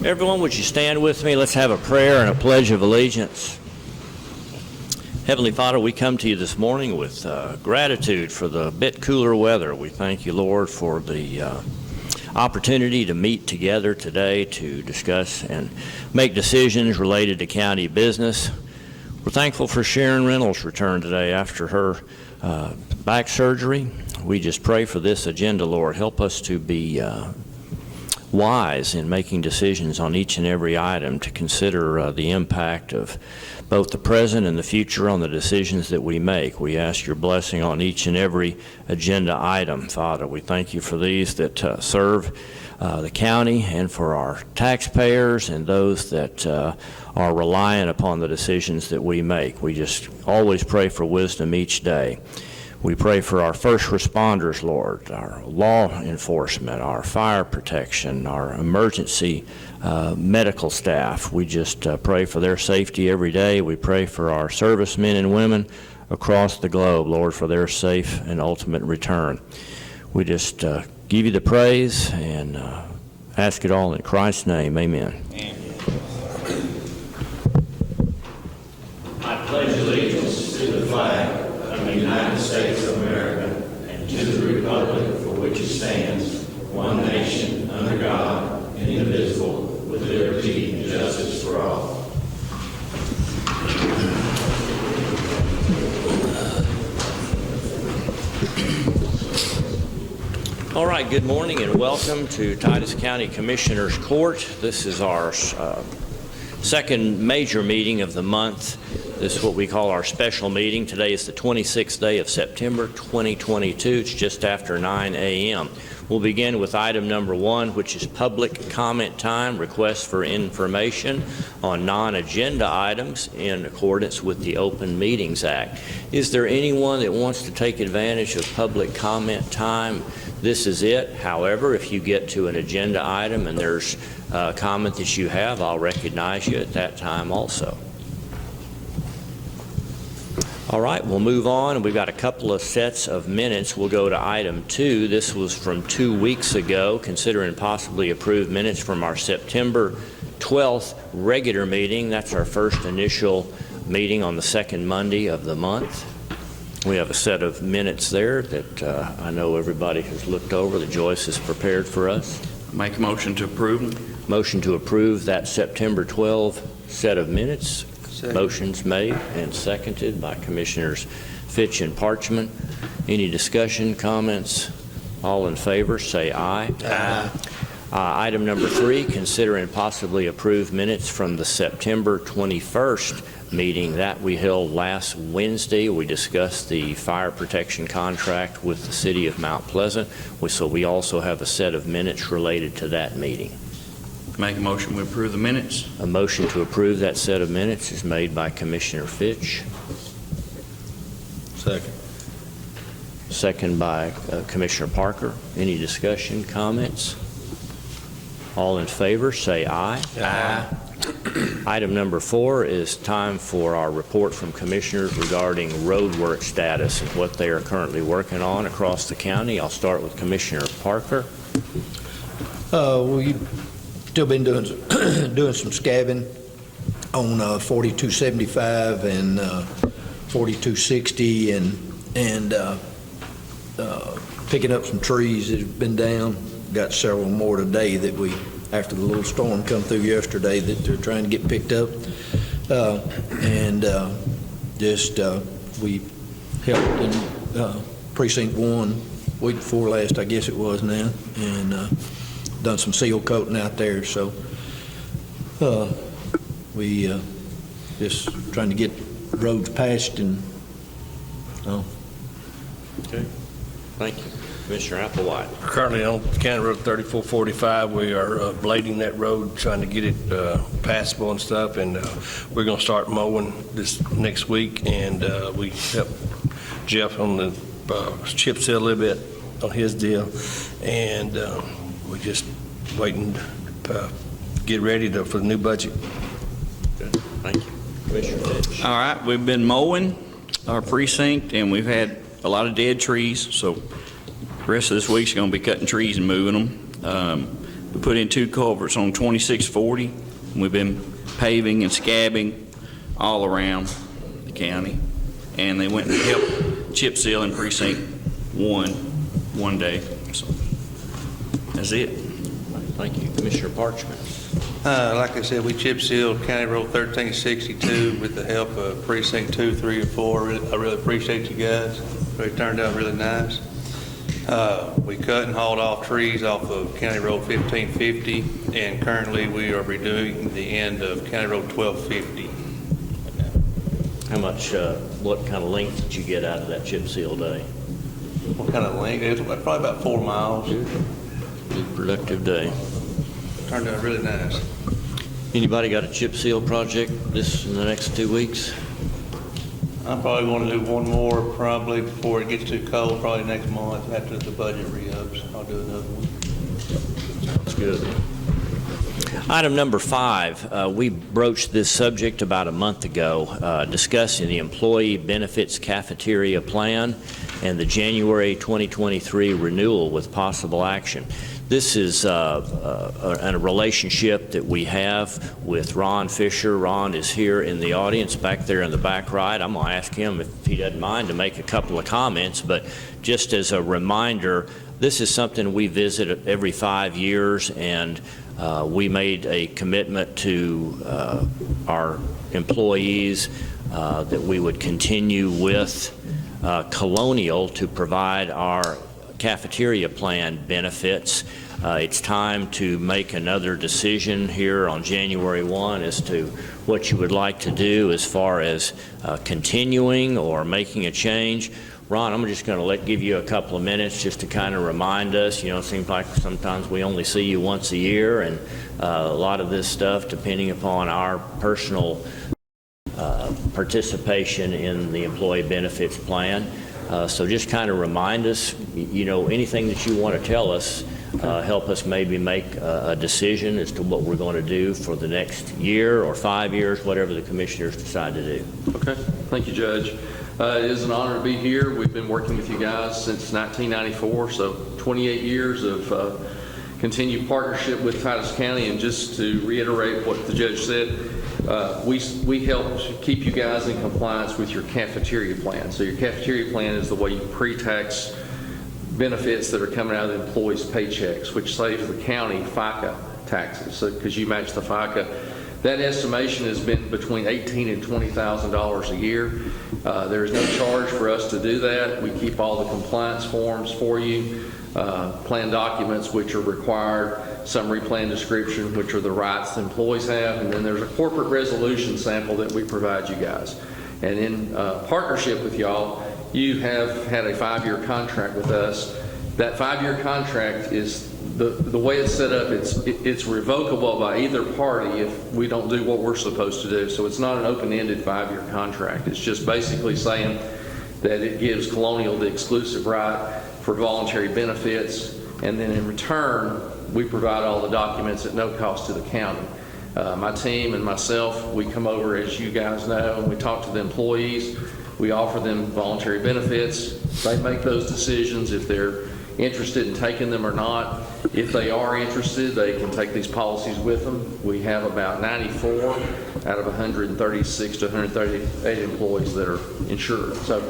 Everyone, would you stand with me? Let's have a prayer and a pledge of allegiance. Heavenly Father, we come to you this morning with gratitude for the bit cooler weather. We thank you, Lord, for the opportunity to meet together today to discuss and make decisions related to county business. We're thankful for Sharon Reynolds' return today after her back surgery. We just pray for this agenda, Lord. Help us to be wise in making decisions on each and every item, to consider the impact of both the present and the future on the decisions that we make. We ask your blessing on each and every agenda item, Father. We thank you for these that serve the county, and for our taxpayers and those that are reliant upon the decisions that we make. We just always pray for wisdom each day. We pray for our first responders, Lord, our law enforcement, our fire protection, our emergency medical staff. We just pray for their safety every day. We pray for our servicemen and women across the globe, Lord, for their safe and ultimate return. We just give you the praise and ask it all in Christ's name. Amen. I pledge allegiance to the flag of the United States of America and to the republic for which it stands, one nation, under God, indivisible, with liberty and justice for all. All right, good morning and welcome to Titus County Commissioners Court. This is our second major meeting of the month. This is what we call our special meeting. Today is the 26th day of September 2022. It's just after 9 a.m. We'll begin with item number 1, which is public comment time, requests for information on non-agenda items in accordance with the Open Meetings Act. Is there anyone that wants to take advantage of public comment time? This is it. However, if you get to an agenda item and there's a comment that you have, I'll recognize you at that time also. All right, we'll move on. We've got a couple of sets of minutes. We'll go to item 2. This was from 2 weeks ago, considering possibly approved minutes from our September 12th regular meeting. That's our first initial meeting on the second Monday of the month. We have a set of minutes there that I know everybody has looked over, that Joyce has prepared for us. Make a motion to approve. Motion to approve that September 12 set of minutes. Second. Motion's made and seconded by Commissioners Fitch and Parchman. Any discussion, comments? All in favor, say aye. Aye. Item number 3, consider and possibly approve minutes from the September 21st meeting that we held last Wednesday. We discussed the fire protection contract with the City of Mount Pleasant. So we also have a set of minutes related to that meeting. Make a motion we approve the minutes. A motion to approve that set of minutes is made by Commissioner Fitch. Second. Second by Commissioner Parker. Any discussion, comments? All in favor, say aye. Aye. Item number 4 is time for our report from commissioners regarding road work status and what they are currently working on across the county. I'll start with Commissioner Parker. We've still been doing some scabbing on 4275 and 4260 and picking up some trees that have been down. Got several more today that we, after the little storm come through yesterday, that they're trying to get picked up. We helped in Precinct 1 week before last, I guess it was now, and done some seal coating out there. So we just trying to get roads patched and Okay. Thank you. Commissioner Applewhite. Currently on County Road 3445, we are blading that road, trying to get it passable and stuff, and we're going to start mowing this next week, and we help Jeff on the chip seal a little bit on his deal, and we're just waiting to get ready for the new budget. Good. Thank you. Commissioner Fitch. All right, we've been mowing our precinct, and we've had a lot of dead trees, so the rest of this week's going to be cutting trees and moving them. We put in 2 culverts on 2640. We've been paving and scabbing all around the county. And they went and helped chip seal in Precinct 1 day. So that's it. Thank you. Commissioner Parchment. Like I said, we chip sealed County Road 1362 with the help of Precinct 2, 3, and 4. I really appreciate you guys. It turned out really nice. We cut and hauled off trees off of County Road 1550, and currently we are redoing the end of County Road 1250. How much, what kind of length did you get out of that chip seal day? What kind of length? It was probably about 4 miles. Good productive day. Turned out really nice. Anybody got a chip seal project in the next 2 weeks? I'm probably going to do one more probably before it gets too cold, probably next month after the budget re-ups. I'll do another one. That's good. Item number 5, we broached this subject about a month ago, discussing the Employee Benefits Cafeteria Plan and the January 2023 renewal with possible action. This is a relationship that we have with Ron Fisher. Ron is here in the audience back there in the back right. I'm going to ask him if he doesn't mind to make a couple of comments, but just as a reminder, this is something we visit every 5 years, and we made a commitment to our employees that we would continue with Colonial to provide our cafeteria plan benefits. It's time to make another decision here on January 1 as to what you would like to do as far as continuing or making a change. Ron, I'm just going to give you a couple of minutes just to kind of remind us. You know, it seems like sometimes we only see you once a year, and a lot of this stuff, depending upon our personal participation in the employee benefits plan. So just kind of remind us, you know, anything that you want to tell us, help us maybe make a decision as to what we're going to do for the next year or 5 years, whatever the commissioners decide to do. Okay, thank you, Judge. It is an honor to be here. We've been working with you guys since 1994, so 28 years of continued partnership with Titus County. And just to reiterate what the judge said, we help keep you guys in compliance with your cafeteria plan. So your cafeteria plan is the way you pre-tax benefits that are coming out of the employees' paychecks, which saves the county FICA taxes. So because you match the FICA, that estimation has been between $18,000 and $20,000 a year. There is no charge for us to do that. We keep all the compliance forms for you, plan documents which are required, summary plan description, which are the rights the employees have, and then there's a corporate resolution sample that we provide you guys. And in partnership with y'all, you have had a 5-year contract with us. That 5-year contract is the way it's set up. It's revocable by either party if we don't do what we're supposed to do. So it's not an open-ended 5-year contract. It's just basically saying that it gives Colonial the exclusive right for voluntary benefits, and then in return, we provide all the documents at no cost to the county. My team and myself, we come over, as you guys know, and we talk to the employees. We offer them voluntary benefits. They make those decisions if they're interested in taking them or not. If they are interested, they can take these policies with them. We have about 94 out of 136 to 138 employees that are insured. So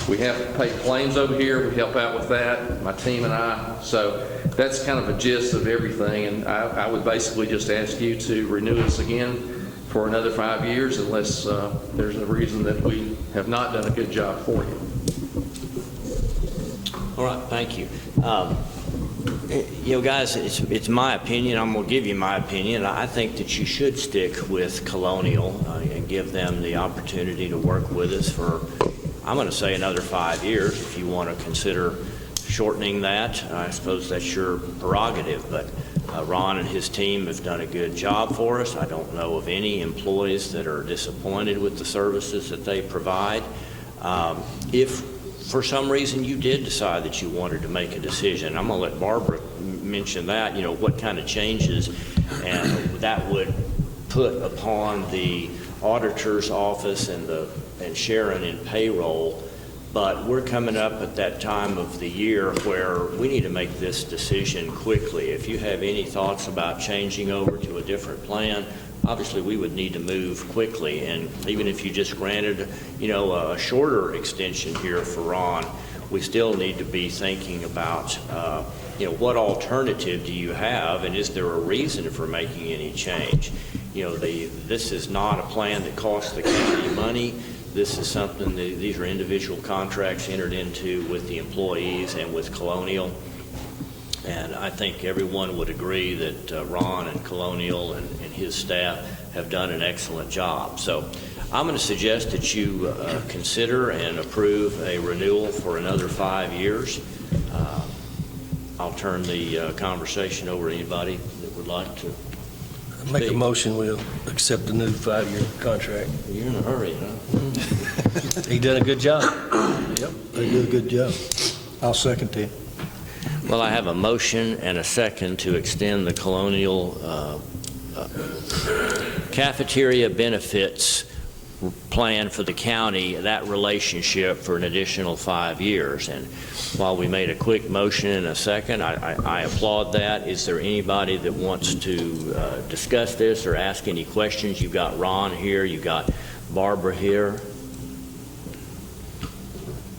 we have paid claims over here. We help out with that, my team and I. So that's kind of a gist of everything. And I would basically just ask you to renew us again for another 5 years unless there's a reason that we have not done a good job for you. All right, thank you. You know, guys, it's my opinion. I'm going to give you my opinion. I think that you should stick with Colonial and give them the opportunity to work with us for, I'm going to say, another 5 years. If you want to consider shortening that, I suppose that's your prerogative. But Ron and his team have done a good job for us. I don't know of any employees that are disappointed with the services that they provide. If for some reason you did decide that you wanted to make a decision, I'm going to let Barbara mention that, you know, what kind of changes and that would put upon the auditor's office and Sharon in payroll But we're coming up at that time of the year where we need to make this decision quickly. If you have any thoughts about changing over to a different plan, obviously we would need to move quickly. And even if you just granted, a shorter extension here for Ron, we still need to be thinking about, what alternative do you have, and is there a reason for making any change? This is not a plan that costs the county money. This is something, these are individual contracts entered into with the employees and with Colonial. And I think everyone would agree that Ron and Colonial and his staff have done an excellent job. So I'm going to suggest that you consider and approve a renewal for another 5 years. I'll turn the conversation over to anybody that would like to Make a speak. motion, we'll accept the new 5-year contract. You're in a hurry, huh? He done a good job. Yep, they do a good job. I'll second that. Well, I have a motion and a second to extend the Colonial Cafeteria benefits plan for the county, that relationship for an additional 5 years. And while we made a quick motion in a second, I applaud that. Is there anybody that wants to discuss this or ask any questions? You've got Ron here, you've got Barbara here.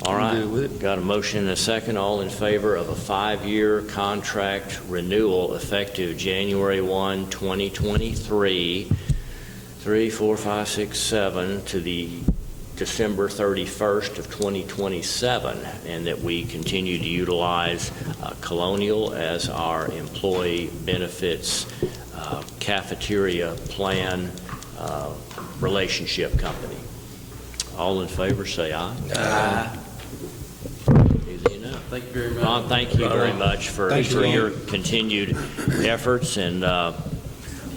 All right, I'm good with it. got a motion and a second. All in favor of a 5-year contract renewal effective January 1, 2023, 3, 4, 5, 6, 7 to the December 31st of 2027, and that we continue to utilize Colonial as our employee benefits cafeteria plan relationship company. All in favor, say aye. Aye. Easy enough. Thank you very much. Ron, thank you very much for your continued efforts, and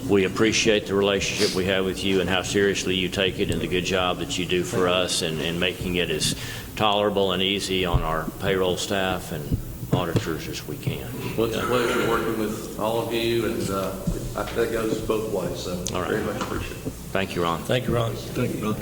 we appreciate the relationship we have with you and how seriously you take it and the good job that you do for us and making it as tolerable and easy on our payroll staff and auditors as we can. Well, it's a pleasure working with all of you, and that goes both ways, so All right. very much appreciate it. Thank you, Ron. Thank you, Ron. Thank you, Ron.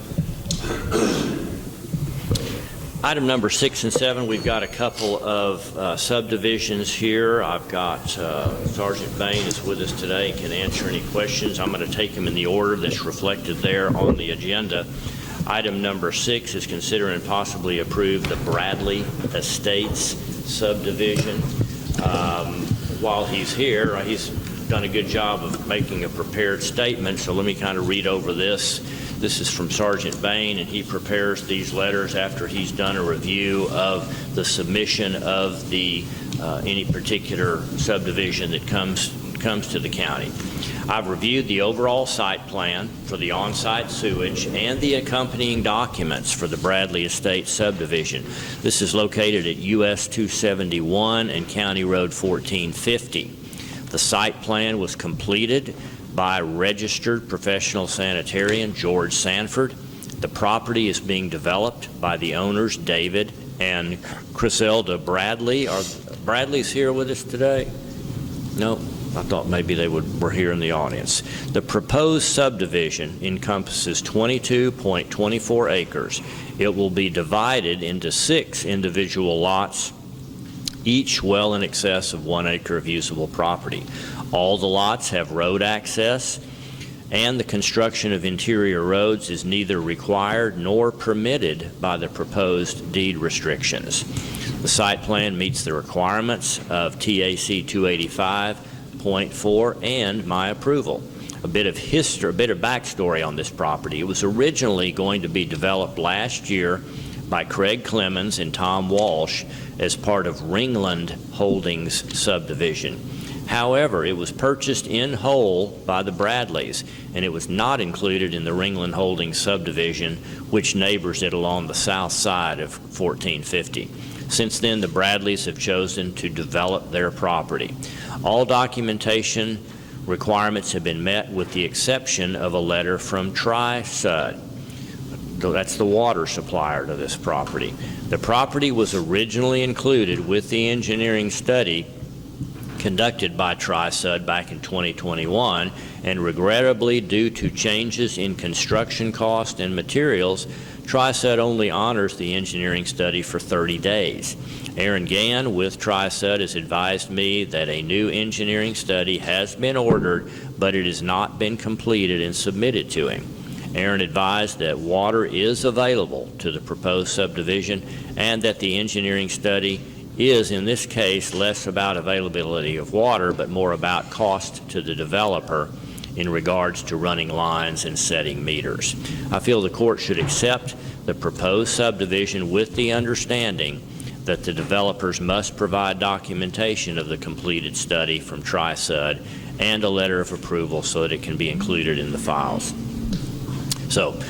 Item number 6 and 7, we've got a couple of subdivisions here. I've got Sergeant Bain is with us today and can answer any questions. I'm going to take them in the order that's reflected there on the agenda. Item number 6 is consider and possibly approve the Bradley Estates subdivision. While he's here, he's done a good job of making a prepared statement, so let me kind of read over this. This is from Sergeant Bain, and he prepares these letters after he's done a review of the submission of the any particular subdivision that comes to the county. I've reviewed the overall site plan for the on-site sewage and the accompanying documents for the Bradley Estates subdivision. This is located at US 271 and County Road 1450. The site plan was completed by registered professional sanitarian George Sanford. The property is being developed by the owners David and Criselda Bradley. Are Bradley's here with us today? No, I thought maybe they were here in the audience. The proposed subdivision encompasses 22.24 acres. It will be divided into 6 individual lots, each well in excess of 1 acre of usable property. All the lots have road access, and the construction of interior roads is neither required nor permitted by the proposed deed restrictions. The site plan meets the requirements of TAC 285.4 and my approval. A bit of history, a bit of backstory on this property. It was originally going to be developed last year by Craig Clemens and Tom Walsh as part of Ringland Holdings subdivision. However, it was purchased in whole by the Bradleys, and it was not included in the Ringland Holdings subdivision, which neighbors it along the south side of 1450. Since then, the Bradleys have chosen to develop their property. All documentation requirements have been met with the exception of a letter from Tri-Sud. That's the water supplier to this property. The property was originally included with the engineering study conducted by Tri-Sud back in 2021, and regrettably, due to changes in construction cost and materials, TriSud only honors the engineering study for 30 days. Aaron Gann with TriSud has advised me that a new engineering study has been ordered, but it has not been completed and submitted to him. Aaron advised that water is available to the proposed subdivision and that the engineering study is, in this case, less about availability of water, but more about cost to the developer in regards to running lines and setting meters. I feel the court should accept the proposed subdivision with the understanding that the developers must provide documentation of the completed study from TriSud and a letter of approval so that it can be included in the files. So,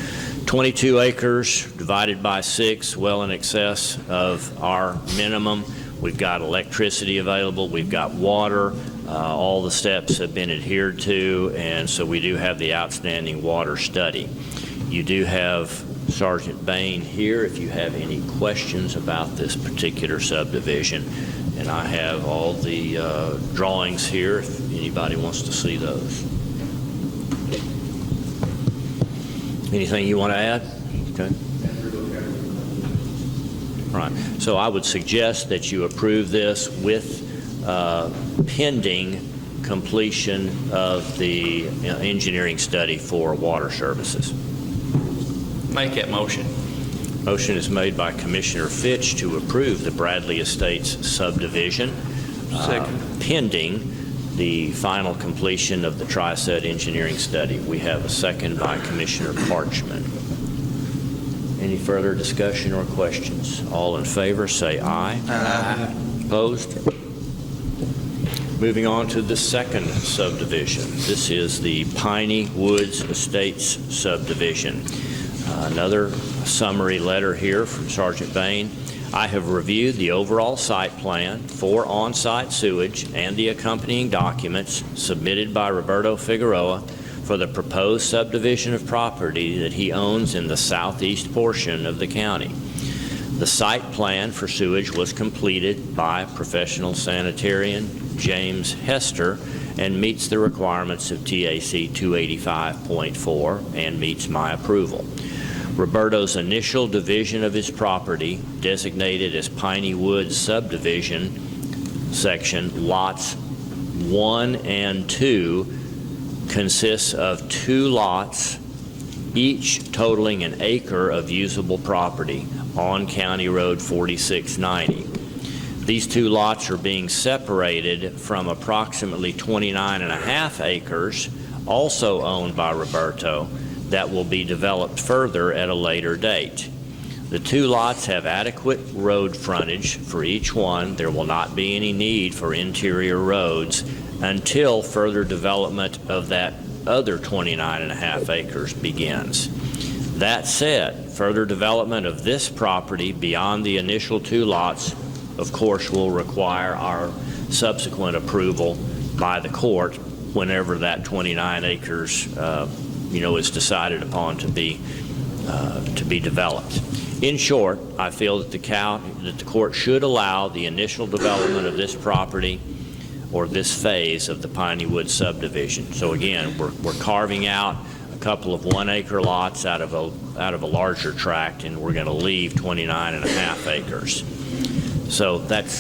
22 acres divided by 6, well in excess of our minimum. We've got electricity available, we've got water, all the steps have been adhered to, and so we do have the outstanding water study. You do have Sergeant Bain here if you have any questions about this particular subdivision, and I have all the drawings here if anybody wants to see those. Anything you want to add? Okay. All right. So I would suggest that you approve this with pending completion of the engineering study for water services. Make that motion. Motion is made by Commissioner Fitch to approve the Bradley Estates subdivision pending the final completion of the TriSud engineering study. We have a second by Commissioner Parchman. Any further discussion or questions? All in favor, say aye. Aye. Opposed? Moving on to the second subdivision. This is the Piney Woods Estates subdivision. Another summary letter here from Sergeant Bain. I have reviewed the overall site plan for on-site sewage and the accompanying documents submitted by Roberto Figueroa for the proposed subdivision of property that he owns in the southeast portion of the county. The site plan for sewage was completed by professional sanitarian James Hester and meets the requirements of TAC 285.4 and meets my approval. Roberto's initial division of his property, designated as Piney Woods Subdivision Section, lots 1 and 2, consists of 2 lots, each totaling an acre of usable property on County Road 4690. These 2 lots are being separated from approximately 29.5 acres, also owned by Roberto, that will be developed further at a later date. The 2 lots have adequate road frontage for each one. There will not be any need for interior roads until further development of that other 29.5 acres begins. That said, further development of this property beyond the initial 2 lots, of course, will require our subsequent approval by the court whenever that 29 acres is decided upon to be developed. In short, I feel that the court should allow the initial development of this property or this phase of the Piney Woods subdivision. So again, we're carving out a couple of 1-acre lots out of a larger tract, and we're going to leave 29.5 acres. So that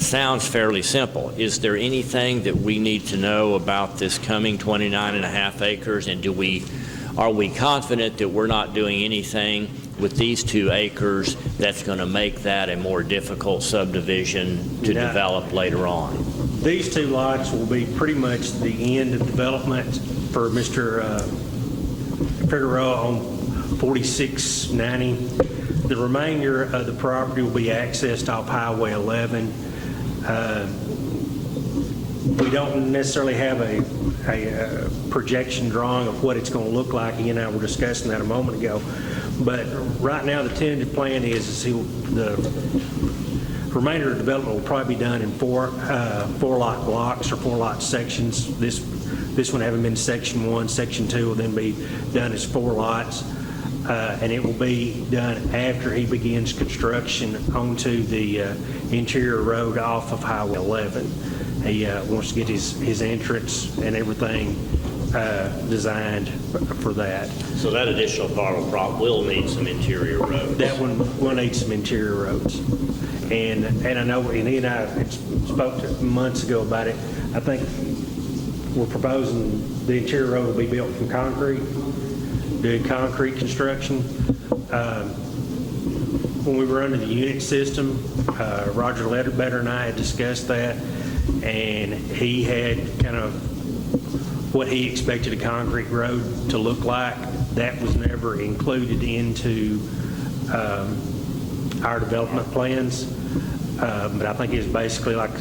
sounds fairly simple. Is there anything that we need to know about this coming 29.5 acres, and are we confident that we're not doing anything with these 2 acres that's going to make that a more difficult subdivision to develop later on? These 2 lots will be pretty much the end of development for Mr. Figueroa on 4690. The remainder of the property will be accessed off Highway 11. We don't necessarily have a projection drawing of what it's going to look like. He and I were discussing that a moment ago. But right now, the tentative plan is the remainder of the development will probably be done in 4-lot blocks or 4-lot sections. This one having been Section 1, Section 2 will then be done as 4 lots. And it will be done after he begins construction onto the interior road off of Highway 11. He wants to get his entrance and everything designed for that. So that additional car will need some interior roads. That one will need some interior roads. And I know, and he and I had spoke months ago about it. I think we're proposing the interior road will be built from concrete, doing concrete construction. When we were under the unit system, Roger Ledbetter and I had discussed that, and he had kind of what he expected a concrete road to look like. That was never included into our development plans, but I think it's basically like,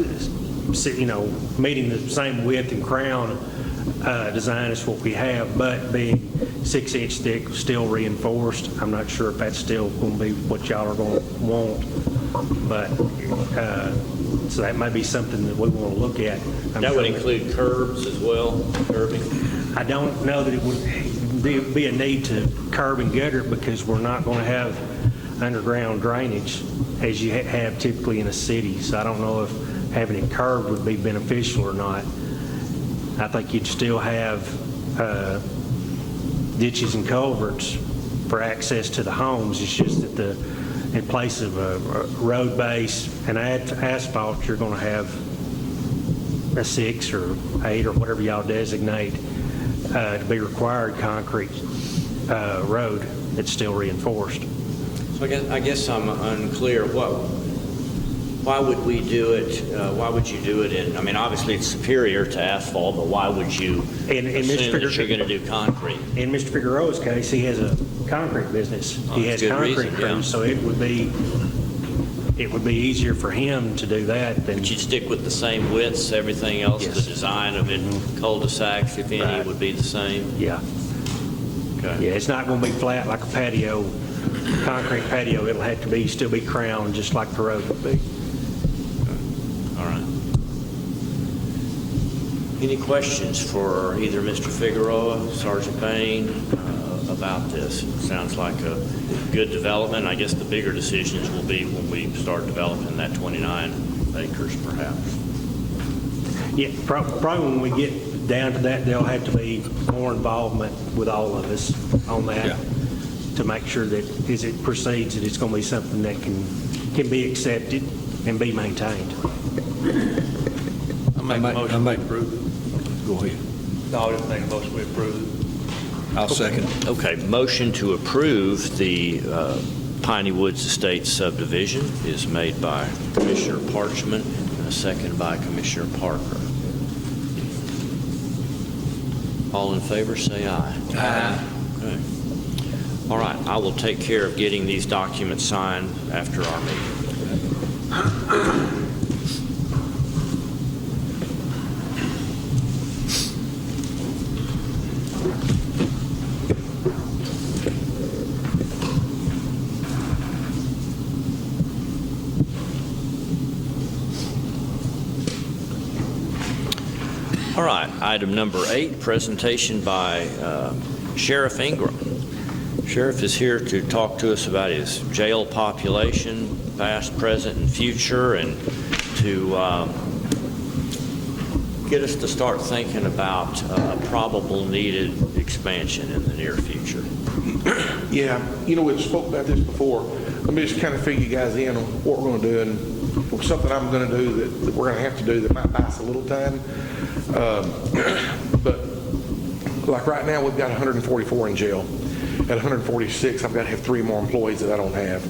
meeting the same width and crown design as what we have, but being 6-inch thick, still reinforced. I'm not sure if that's still going to be what y'all are going to want, but so that might be something that we want to look at. That would include curbs as well, curbing? I don't know that it would be a need to curb and gutter, because we're not going to have underground drainage as you have typically in a city. So I don't know if having it curved would be beneficial or not. I think you'd still have ditches and culverts for access to the homes. It's just that in place of a road base and asphalt, you're going to have a 6 or 8 or whatever y'all designate to be required concrete road that's still reinforced. So I guess I'm unclear. Why would we do it? Why would you do it in? I mean, obviously it's superior to asphalt, but why would you assume that you're going to do concrete? In Mr. Figueroa's case, he has a concrete business. He has concrete crews, so it would be easier for him to do that than. But you'd stick with the same widths, everything else, Yes. the design of it, cul-de-sacs, if any, Right. would be the same? Yeah. Okay. Yeah, it's not going to be flat like a patio, concrete patio. It'll have to still be crowned just like the road would be. All right. Any questions for either Mr. Figueroa, Sergeant Bain, about this? Sounds like a good development. I guess the bigger decisions will be when we start developing that 29 acres, perhaps. Yeah, probably when we get down to that, there'll have to be more involvement with all of us on that to make sure that as it proceeds, that it's going to be something that can be accepted and be maintained. I make a motion to approve. Go ahead. No, I didn't make a motion to approve. I'll second. Okay, motion to approve the Piney Woods Estates subdivision is made by Commissioner Parchman and a second by Commissioner Parker. All in favor, say aye. Aye. Okay. All right, I will take care of getting these documents signed after our meeting. All right, item number 8, presentation by Sheriff Ingram. Sheriff is here to talk to us about his jail population, past, present, and future, and to get us to start thinking about a probable needed expansion in the near future. Yeah, we spoke about this before. Let me just kind of fill you guys in on what we're going to do, and something I'm going to do that we're going to have to do that might buy us a little time. But like right now, we've got 144 in jail. At 146, I've got to have 3 more employees that I don't have.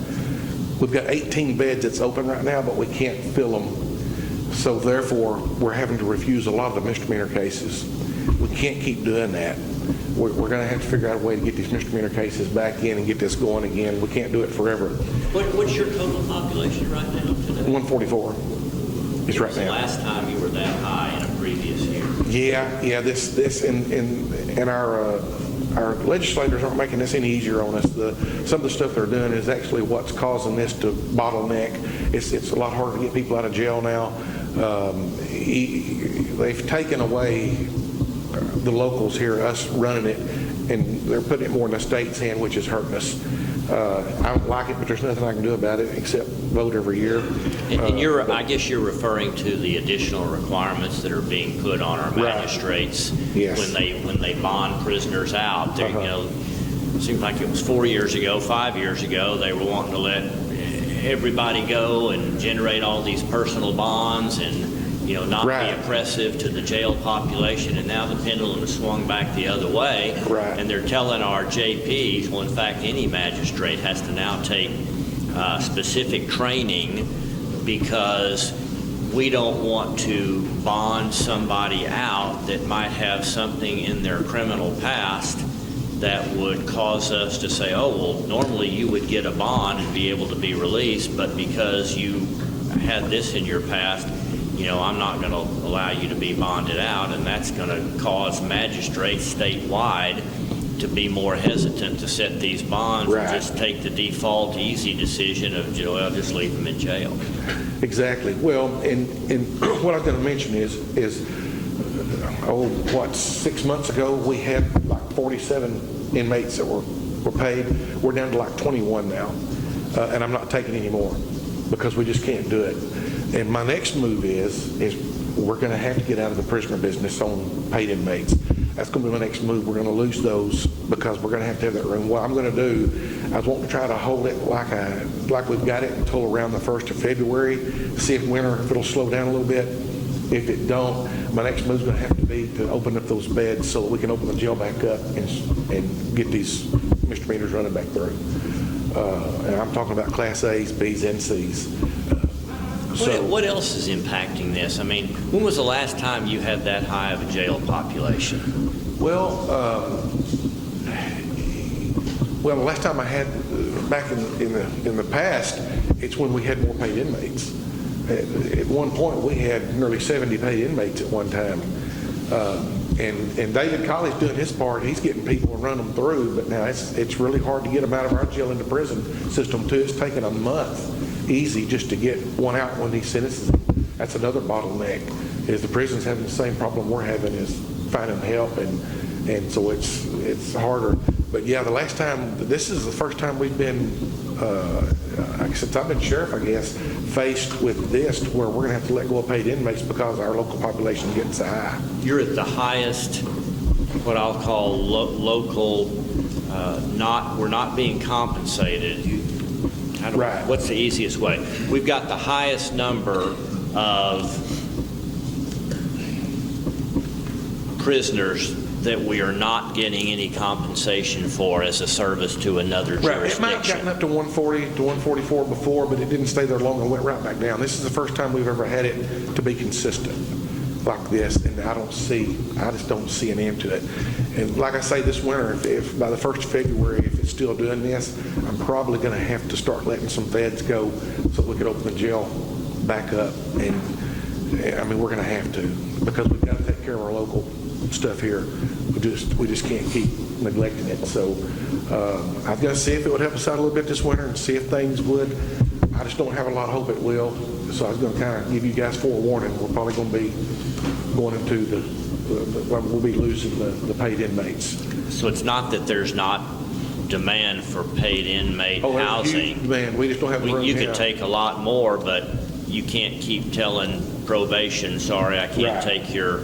We've got 18 beds that's open right now, but we can't fill them. So therefore, we're having to refuse a lot of the misdemeanor cases. We can't keep doing that. We're going to have to figure out a way to get these misdemeanor cases back in and get this going again. We can't do it forever. What's your total population right now today? 144 is right now. Last time you were that high in a previous year. Yeah. This and our legislators aren't making this any easier on us. Some of the stuff they're doing is actually what's causing this to bottleneck. It's a lot harder to get people out of jail now. They've taken away the locals here, us running it, and they're putting it more in the state's hand, which is hurting us. I don't like it, but there's nothing I can do about it except vote every year. And I guess you're referring to the additional requirements that are being put on our Right. magistrates Yes. when they bond prisoners out. You know, it seems like it was 4 years ago, 5 years ago, they were wanting to let everybody go and generate all these personal bonds and, you know, not Right. be oppressive to the jail population, and now the pendulum has swung back the other way. Right. And they're telling our JPs, well, in fact, any magistrate has to now take specific training because we don't want to bond somebody out that might have something in their criminal past that would cause us to say, oh, well, normally you would get a bond and be able to be released, but because you had this in your past, you know, I'm not going to allow you to be bonded out, and that's going to cause magistrates statewide to be more hesitant to set these bonds Right. and just take the default easy decision of, well, just leave them in jail. Exactly. Well, and what I was going to mention is 6 months ago, we had like 47 inmates that were paid. We're down to like 21 now, and I'm not taking any more because we just can't do it. And my next move is we're going to have to get out of the prisoner business on paid inmates. That's going to be my next move. We're going to lose those because we're going to have that room. What I'm going to do, I was wanting to try to hold it like we've got it until around the 1st of February, see if it'll slow down a little bit. If it don't, my next move is going to have to be to open up those beds so that we can open the jail back up and get these misdemeanors running back through. And I'm talking about Class A's, B's, and C's. What else is impacting this? I mean, when was the last time you had that high of a jail population? Well, the last time I had back in the past, it's when we had more paid inmates. At one point, we had nearly 70 paid inmates at one time. And David Colley's doing his part. He's getting people and running them through, but now it's really hard to get them out of our jail into prison system too. It's taken a month easy just to get one out when he sentences them. That's another bottleneck, is the prison's having the same problem we're having, is finding help, and so it's harder. But yeah, the last time, this is the first time we've been, since I've been sheriff, I guess, faced with this to where we're going to have to let go of paid inmates because our local population is getting so high. You're at the highest, what I'll call local, we're not being compensated. Right. What's the easiest way? We've got the highest number of prisoners that we are not getting any compensation for as a service to another Right. It might have jurisdiction. gotten up to 140 to 144 before, but it didn't stay there long and went right back down. This is the first time we've ever had it to be consistent like this, and I just don't see an end to it. And like I say, this winter, if by the 1st of February, if it's still doing this, I'm probably going to have to start letting some feds go so we can open the jail back up. And I mean, we're going to have to, because we've got to take care of our local stuff here. We just can't keep neglecting it. So I've got to see if it would help us out a little bit this winter and see if things would. I just don't have a lot of hope it will. So I was going to kind of give you guys forewarning. We're probably going to be going into we'll be losing the paid inmates. So it's not that there's not demand for paid inmate housing. Man, we just don't have the room. You could take a lot more, but you can't keep telling probation, sorry, I can't take your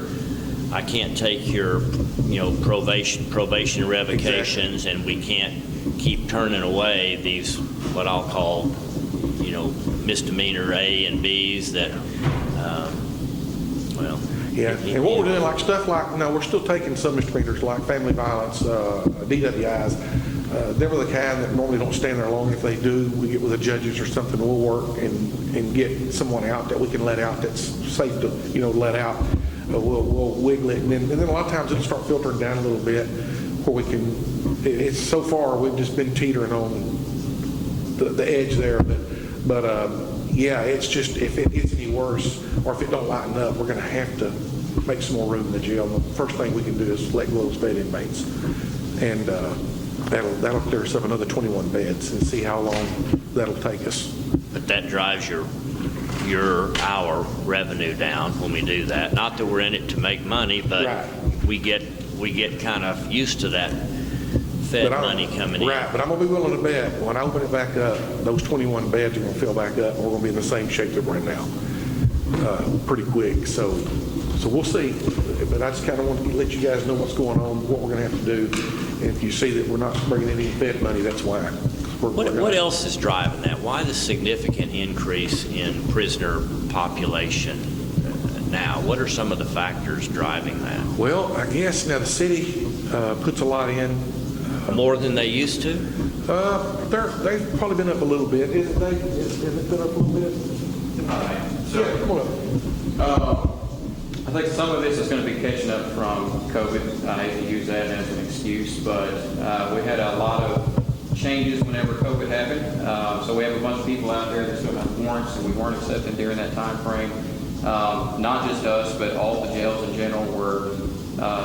probation revocations, exactly. And we can't keep turning away these, what I'll call, misdemeanor A and Bs that, Yeah, and what we're doing, like stuff like, we're still taking some misdemeanors like family violence, DWIs. They're the kind that normally don't stand there long. If they do, we get with the judges or something, we'll work and get someone out that we can let out that's safe to, let out. We'll wiggle it, and then a lot of times it'll start filtering down a little bit where we can, it's so far, we've just been teetering on the edge there, but yeah, it's just, if it gets any worse or if it don't lighten up, we're going to have to make some more room in the jail. The first thing we can do is let go of those bed inmates, and that'll clear us up another 21 beds and see how long that'll take us. but that drives our revenue down when we do that. Not that we're in it to make money, but Right. we get kind of used to that Fed money coming in. Right, but I'm going to be willing to bet, when I open it back up, those 21 beds are going to fill back up, and we're going to be in the same shape that we're in now, pretty quick. So we'll see. But I just kind of want to let you guys know what's going on, what we're going to have to do. And if you see that we're not bringing in any Fed money, that's why. What else is driving that? Why the significant increase in prisoner population now? What are some of the factors driving that? Well, I guess now the city puts a lot in. More than they used to? They've probably been up a little bit. Has it been up a little bit? Yeah, come on up. I think some of this is going to be catching up from COVID. I hate to use that as an excuse, but we had a lot of changes whenever COVID happened. So we have a bunch of people out there that still have warrants, and we weren't accepted during that time frame. Not just us, but all the jails in general were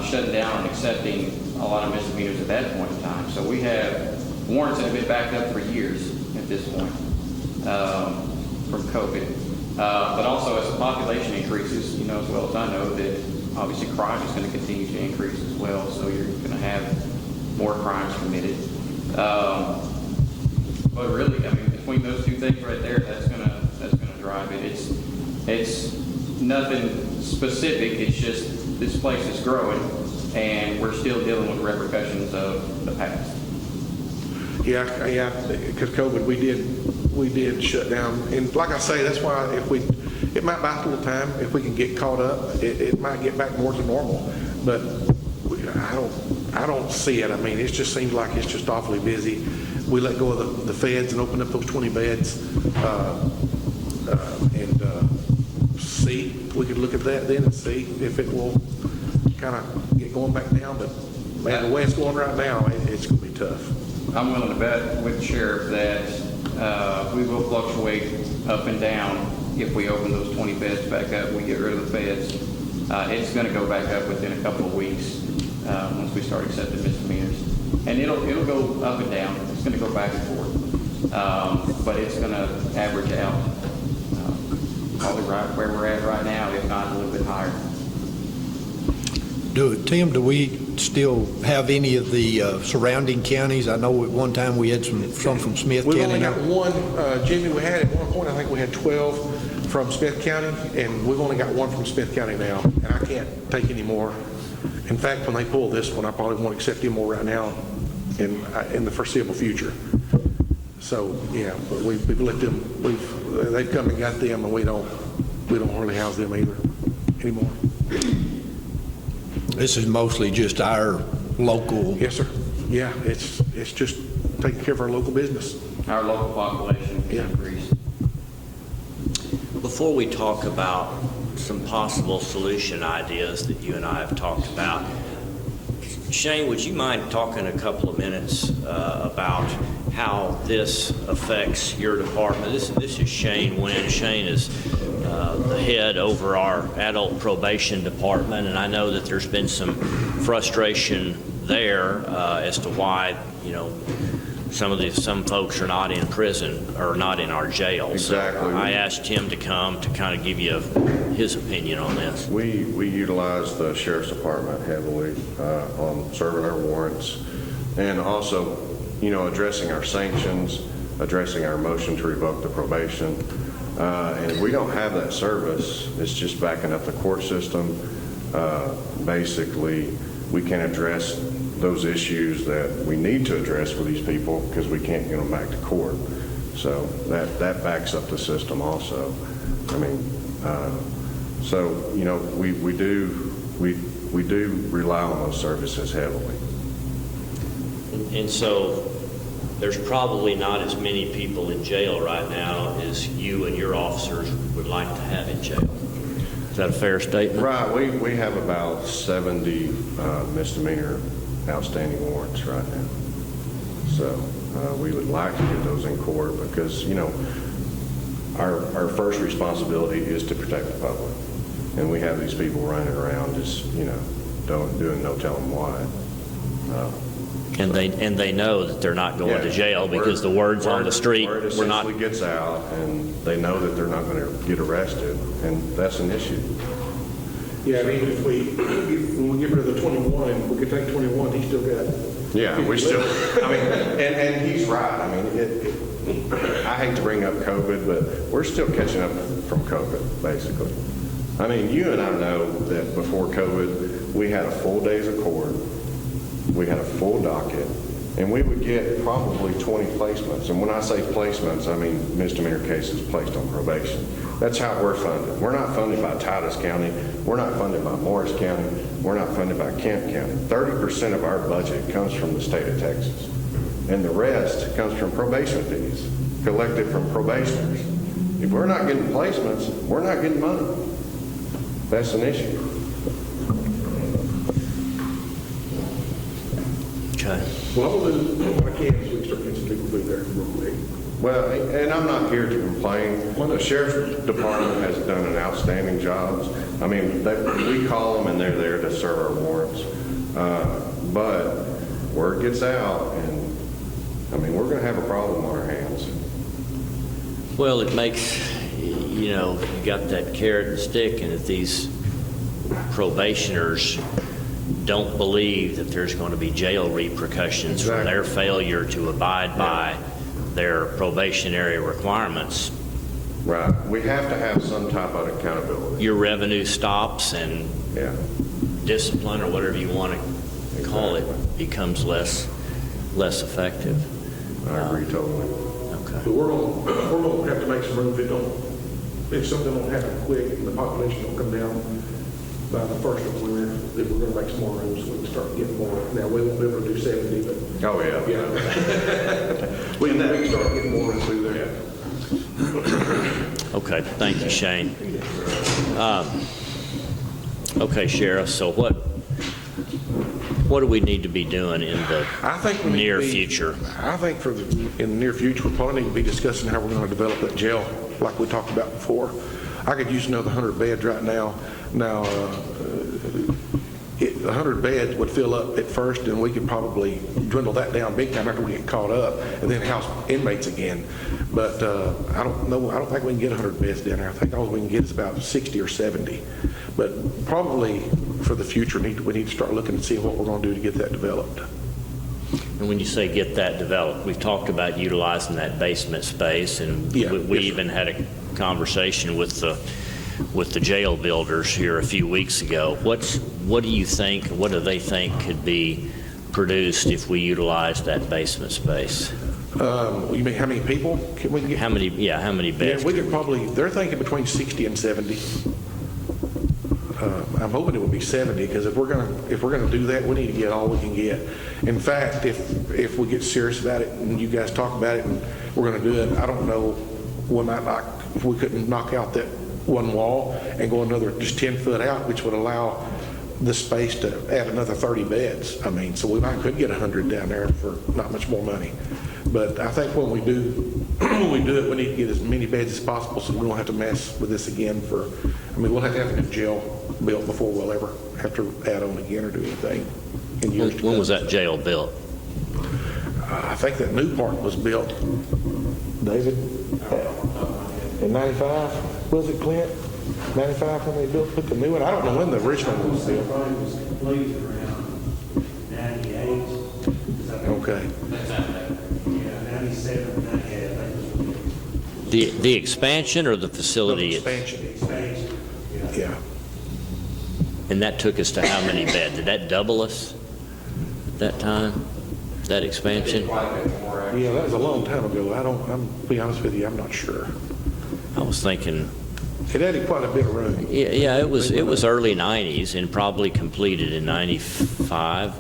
shutting down and accepting a lot of misdemeanors at that point in time. So we have warrants that have been backed up for years at this point from COVID. But also as the population increases, you know as well as I know that obviously crime is going to continue to increase as well. So you're going to have more crimes committed. But really, I mean, between those two things right there, that's gonna drive it. It's nothing specific. It's just this place is growing, and we're still dealing with repercussions of the past. Yeah, because COVID, we did shut down, and like I say, that's why it might buy a little time. If we can get caught up, it might get back more to normal. But I don't see it. I mean, it just seems like it's just awfully busy. We let go of the feds and open up those 20 beds, and see. We could look at that then and see if it will kind of get going back down. But man, the way it's going right now, it's going to be tough. I'm willing to bet with the sheriff that we will fluctuate up and down if we open those 20 beds back up. We get rid of the feds. It's going to go back up within a couple of weeks once we start accepting misdemeanors, and it'll go up and down. It's going to go back and forth, but it's going to average out probably right where we're at right now, if not a little bit higher. Tim, do we still have any of the surrounding counties? I know at one time we had some from Smith County. We've only got one, Jimmy, we had at one point, I think we had 12 from Smith County, and we've only got one from Smith County now, and I can't take any more. In fact, when they pull this one, I probably won't accept any more right now in the foreseeable future. So, yeah, but we've let them, they've come and got them, and we don't really house them either anymore. This is mostly just our local. Yes, sir. Yeah, it's just taking care of our local business. Our local population can increase. Before we talk about some possible solution ideas that you and I have talked about, Shane, would you mind talking a couple of minutes about how this affects your department? This is Shane Wynn. Shane is the head over our adult probation department, and I know that there's been some frustration there as to why, you know, some folks are not in prison or not in our jail. Exactly. So I asked him to come to kind of give you his opinion on this. We utilize the sheriff's department heavily on serving our warrants, and also, you know, addressing our sanctions, addressing our motion to revoke the probation. And if we don't have that service, it's just backing up the court system. Basically, we can address those issues that we need to address with these people because we can't get them back to court. So that backs up the system also. I mean, so, you know, we do rely on those services heavily. And so there's probably not as many people in jail right now as you and your officers would like to have in jail. Is that a fair statement? Right. We have about 70 misdemeanor outstanding warrants right now. So we would like to get those in court because, you know, our first responsibility is to protect the public. And we have these people running around just, you know, doing no telling why. And they know that they're not going to jail because the word's on the street. Word essentially gets out, and they know that they're not going to get arrested, and that's an issue. Yeah, I mean, when we get rid of the 21, we could take 21. He's still got Yeah, we still, I mean, and he's right. I mean, I hate to bring up COVID, but we're still catching up from COVID, basically. I mean, you and I know that before COVID, we had a full days of court, we had a full docket, and we would get probably 20 placements. And when I say placements, I mean misdemeanor cases placed on probation. That's how we're funded. We're not funded by Titus County. We're not funded by Morris County. We're not funded by Kent County. 30% of our budget comes from the state of Texas. And the rest comes from probation fees collected from probationers. If we're not getting placements, we're not getting money. That's an issue. Okay. Well, I'm going to do what I can so we can start getting some people through there real quick. Well, and I'm not here to complain. The sheriff's department has done an outstanding job. I mean, we call them and they're there to serve our warrants. But word gets out, and I mean, we're going to have a problem on our hands. Well, it makes, you know, you got that carrot and stick, and if these probationers don't believe that there's going to be jail repercussions for their failure to abide by their probationary requirements. Right. We have to have some type of accountability. Your revenue stops, and discipline, or whatever you want to call it, becomes less effective. I agree totally. Okay. But we're going to have to make some room if something don't happen quick and the population don't come down by the first of the winter, then we're going to make some more room so we can start getting more. Now, we won't be able to do 70, but Oh, yeah. we can start getting more in through there. Okay, thank you, Shane. Okay, Sheriff, so what do we need to be doing in the near future? I think in the near future, we probably need to be discussing how we're going to develop that jail like we talked about before. I could use another 100 beds right now. Now, 100 beds would fill up at first, and we could probably dwindle that down big time after we get caught up, and then house inmates again. But I don't know. I don't think we can get 100 beds down there. I think all we can get is about 60 or 70. But probably for the future, we need to start looking and see what we're going to do to get that developed. And when you say get that developed, we've talked about utilizing that basement space, and we even had a conversation with the jail builders here a few weeks ago. What do you think, what do they think could be produced if we utilize that basement space? You mean how many people can we get? How many beds? Yeah, we could probably, they're thinking between 60 and 70. I'm hoping it will be 70, because if we're going to do that, we need to get all we can get. In fact, if we get serious about it and you guys talk about it and we're going to do it, I don't know, if we couldn't knock out that one wall and go another just 10 foot out, which would allow the space to add another 30 beds. I mean, so we could get 100 down there for not much more money. But I think when we do it, we need to get as many beds as possible so we don't have to mess with this again we'll have to have a new jail built before we'll ever have to add on again or do anything. When was that jail built? I think that new part was built, David, in 95. Was it, Clint? 95 when they put the new one? I don't know when the original one was built. It was completed around 98. Okay. Yeah, 97, 98. The expansion or the facility? No, expansion. Yeah. And that took us to how many beds? Did that double us at that time? That expansion? Yeah, that was a long time ago. I'm to be honest with you, I'm not sure. I was thinking. It added quite a bit of room. Yeah, it was early 90s and probably completed in 95. I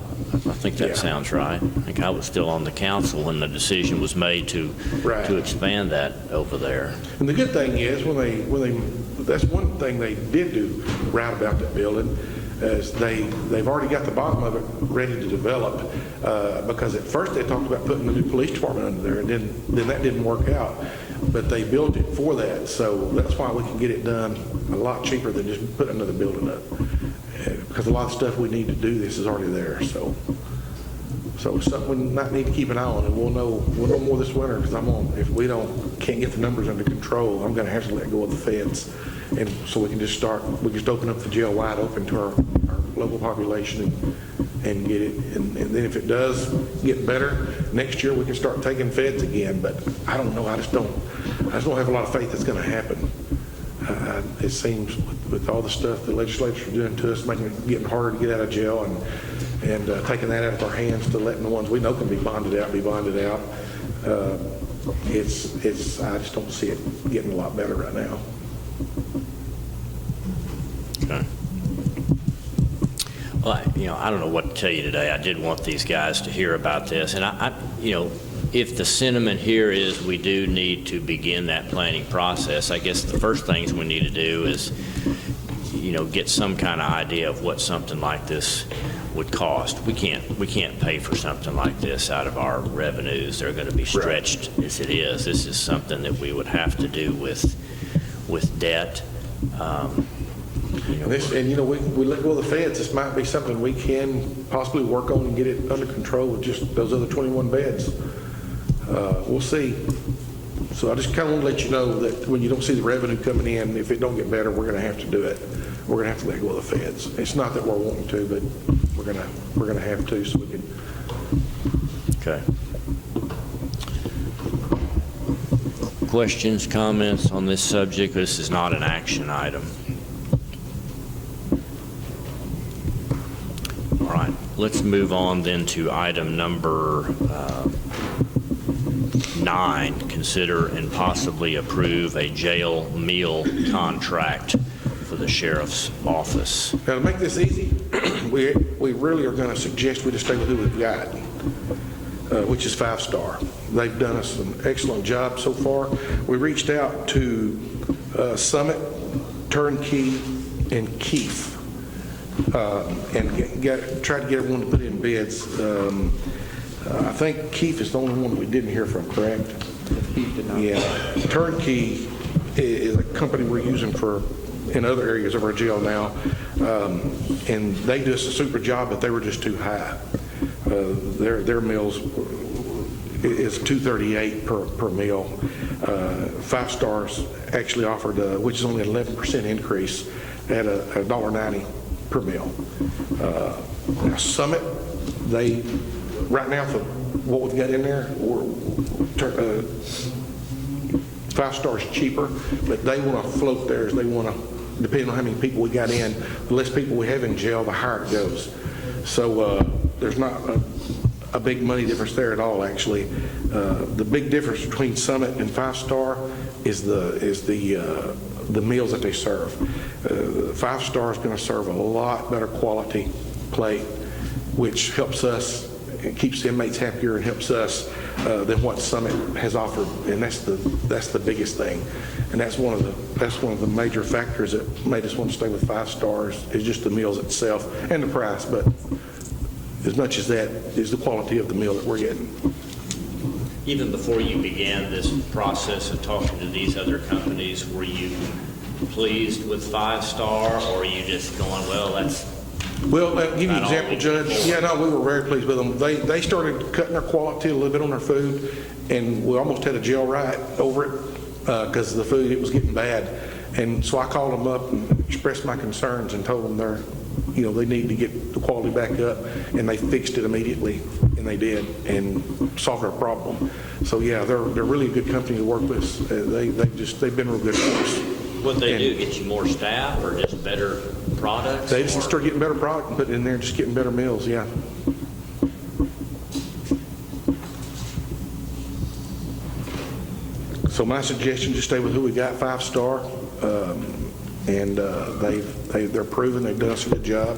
think that sounds right. I think I was still on the council when the decision was made to expand that over there. And the good thing is that's one thing they did do right about that building is they've already got the bottom of it ready to develop because at first they talked about putting the new police department under there, and then that didn't work out. But they built it for that, so that's why we can get it done a lot cheaper than just putting another building up. Because a lot of stuff we need to do this is already there, so it's something we might need to keep an eye on, and we'll know more this winter. Because if we can't get the numbers under control, I'm going to have to let go of the feds, and so we can just open up the jail wide open to our local population and get it, and then if it does get better, next year we can start taking feds again, but I don't know, I just don't have a lot of faith it's going to happen. It seems with all the stuff the legislature's doing to us, getting harder to get out of jail, and taking that out of our hands to letting the ones we know can be bonded out. I just don't see it getting a lot better right now. Okay. Well, I don't know what to tell you today. I did want these guys to hear about this, and if the sentiment here is we do need to begin that planning process, I guess the first things we need to do is, get some kind of idea of what something like this would cost. We can't pay for something like this out of our revenues. They're going to be stretched as it is. This is something that we would have to do with debt. We let go of the feds. This might be something we can possibly work on and get it under control with just those other 21 beds. We'll see. So I just kind of want to let you know that when you don't see the revenue coming in, if it don't get better, we're going to have to do it. We're going to have to let go of the feds. It's not that we're wanting to, but we're going to have to, so we can. Okay. Questions, comments on this subject? This is not an action item. All right, let's move on then to item number 9, consider and possibly approve a jail meal contract for the sheriff's office. Now, to make this easy, we really are going to suggest we just stay with who we've got, which is 5 Star. They've done us an excellent job so far. We reached out to Summit, Turnkey, and Keith, and tried to get everyone to put in bids. I think Keith is the only one we didn't hear from, correct? Keith did not. Yeah. Turnkey is a company we're using in other areas of our jail now, and they do us a super job, but they were just too high. Their meals is $2.38 per meal. 5 Stars actually offered, which is only an 11% increase, at $1.90 per meal. Now Summit, right now for what we've got in there, 5 Stars cheaper, but they want to float theirs. They want to, depending on how many people we got in, the less people we have in jail, the higher it goes. So there's not a big money difference there at all, actually. The big difference between Summit and 5 Star is the meals that they serve. 5 Star is going to serve a lot better quality plate, which helps us, it keeps the inmates happier and helps us than what Summit has offered, and that's the biggest thing. And that's one of the major factors that made us want to stay with 5 Stars, is just the meals itself and the price, but as much as that is the quality of the meal that we're getting. Even before you began this process of talking to these other companies, were you pleased with 5 Star, or are you just going, well, that's... Well, I'll give you an example, Judge. Yeah, no, we were very pleased with them. They started cutting their quality a little bit on their food, and we almost had a jail riot over it because the food, it was getting bad. And so I called them up and expressed my concerns and told them they need to get the quality back up, and they fixed it immediately, and they did, and solved our problem. So yeah, they're really a good company to work with. They've been real good for us. What they do, get you more staff or just better products? They just start getting better product and put it in there and just getting better meals, yeah. So my suggestion, just stay with who we got, 5 Star. And they're proven they've done us a good job,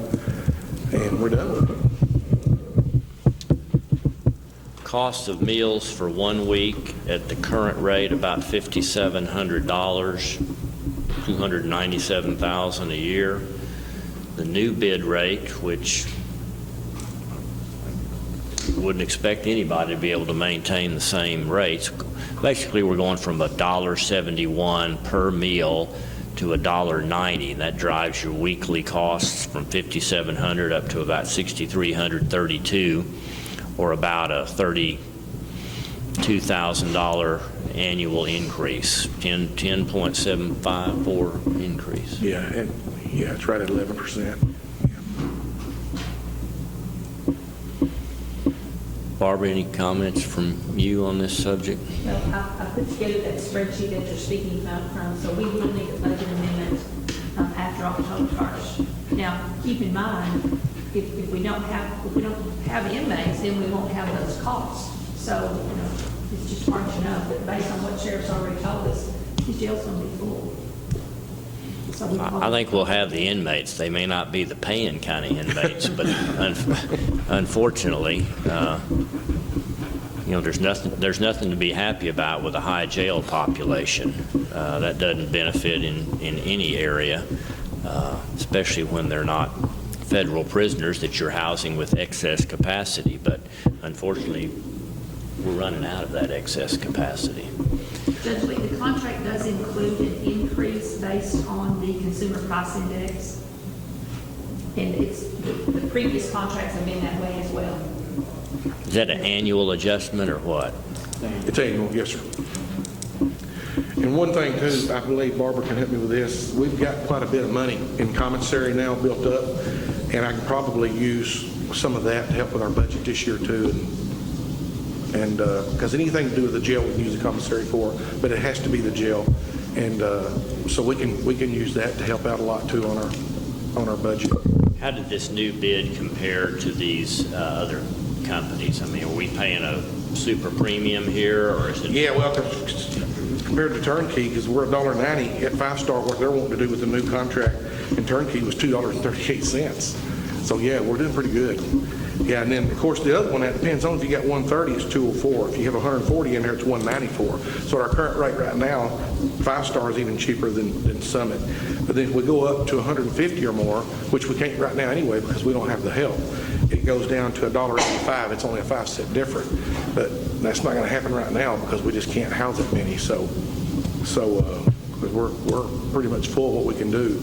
and we're done with it. Cost of meals for 1 week at the current rate about $5,700, $297,000 a year. The new bid rate, which wouldn't expect anybody to be able to maintain the same rates. Basically, we're going from $1.71 per meal to $1.90. That drives your weekly costs from $5,700 up to about $6,332, or about a $32,000 annual increase, 10.754 increase. Yeah, it's right at 11%. Barbara, any comments from you on this subject? Well, I put together that spreadsheet that you're speaking about from, so we will need a budget amendment after October 1st. Now, keep in mind, if we don't have inmates, then we won't have those costs. So, you know, it's just hard to know, but based on what Sheriff's already told us, his jail's going to be full. So I think we'll have the inmates. They may not be the paying kind of inmates, but unfortunately, you know, there's nothing to be happy about with a high jail population. That doesn't benefit in any area, especially when they're not federal prisoners that you're housing with excess capacity. But unfortunately, we're running out of that excess capacity. Judge Lee, the contract does include an increase based on the consumer price index. And the previous contracts have been that way as well. Is that an annual adjustment or what? It's annual, yes, sir. And one thing too, I believe Barbara can help me with this, we've got quite a bit of money in commissary now built up, and I can probably use some of that to help with our budget this year too. And because anything to do with the jail we can use the commissary for, but it has to be the jail. And so we can use that to help out a lot too on our budget. How did this new bid compare to these other companies? I mean, are we paying a super premium here, or is it? Yeah, well, compared to Turnkey, because we're $1.90 at 5-star, what they're wanting to do with the new contract, and Turnkey was $2.38. So yeah, we're doing pretty good. Yeah, and then of course the other one, that depends on if you got 130, it's 204. If you have 140 in there, it's 194. So our current rate right now, 5-star is even cheaper than Summit. But then if we go up to 150 or more, which we can't right now anyway because we don't have the help, it goes down to $1.85. It's only a 5-cent difference. But that's not going to happen right now because we just can't house that many. So we're pretty much full of what we can do.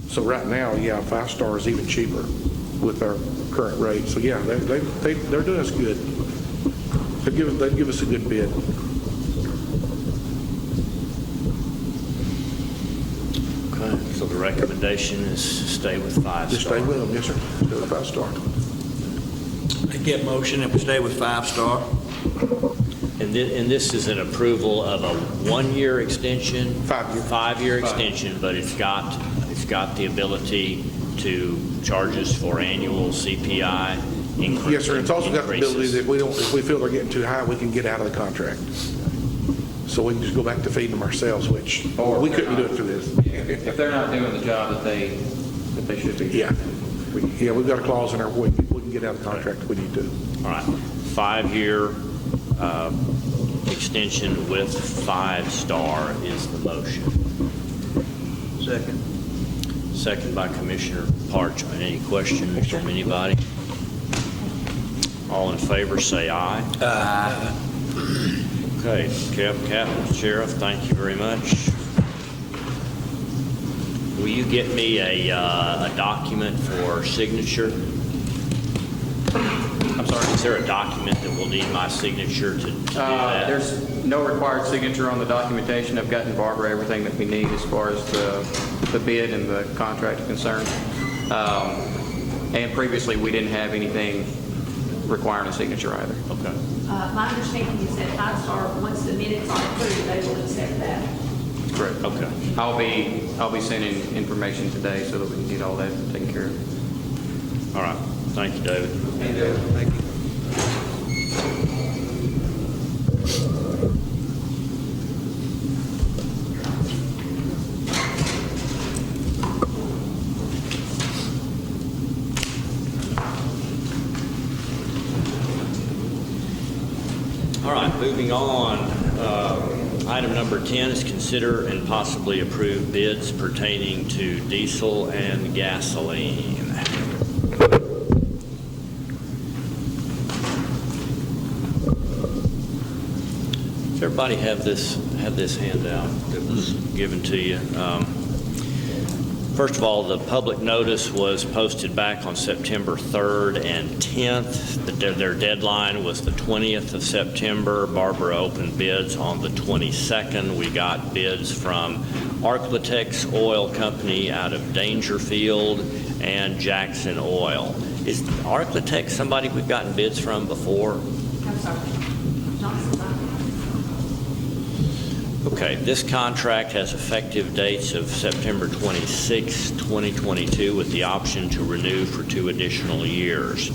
So right now, yeah, 5-star is even cheaper with our current rate. So yeah, they're doing us good. They give us a good bid. Okay, so the recommendation is to stay with 5-star. Just stay with them, yes, sir. Stay with 5-star. I get motion that we stay with 5-star. And this is an approval of a 1-year extension? 5-year. 5-year extension, but it's got the ability to charge us for annual CPI increases. Yes, sir. It's also got the ability that if we feel they're getting too high, we can get out of the contract. So we can just go back to feeding them ourselves, which we couldn't do it for this. If they're not doing the job that they should be. Yeah. We've got a clause in there where we can get out of the contract if we need to. All right. 5-year extension with 5-star is the motion. Second. Second by Commissioner Parchman. Any questions from anybody? All in favor, say aye. Aye. Okay, Captain, Sheriff, thank you very much. Will you get me a document for signature? I'm sorry, is there a document that will need my signature to do that? There's no required signature on the documentation. I've gotten Barbara everything that we need as far as the bid and the contract are concerned. And previously, we didn't have anything requiring a signature either. Okay. My understanding is that 5-star, once the minutes are approved, they will accept that. Correct. Okay. I'll be sending information today so that we can get all that taken care of. All right. Thank you, David. Thank you. All right, moving on. Item number 10 is consider and possibly approve bids pertaining to diesel and gasoline. Does everybody have this handout that was given to you? First of all, the public notice was posted back on September 3rd and 10th. Their deadline was the 20th of September. Barbara opened bids on the 22nd. We got bids from Arklatex Oil Company out of Dangerfield and Jackson Oil. Is Architect somebody we've gotten bids from before? I'm sorry. Johnson's on. Okay, this contract has effective dates of September 26, 2022, with the option to renew for 2 additional years.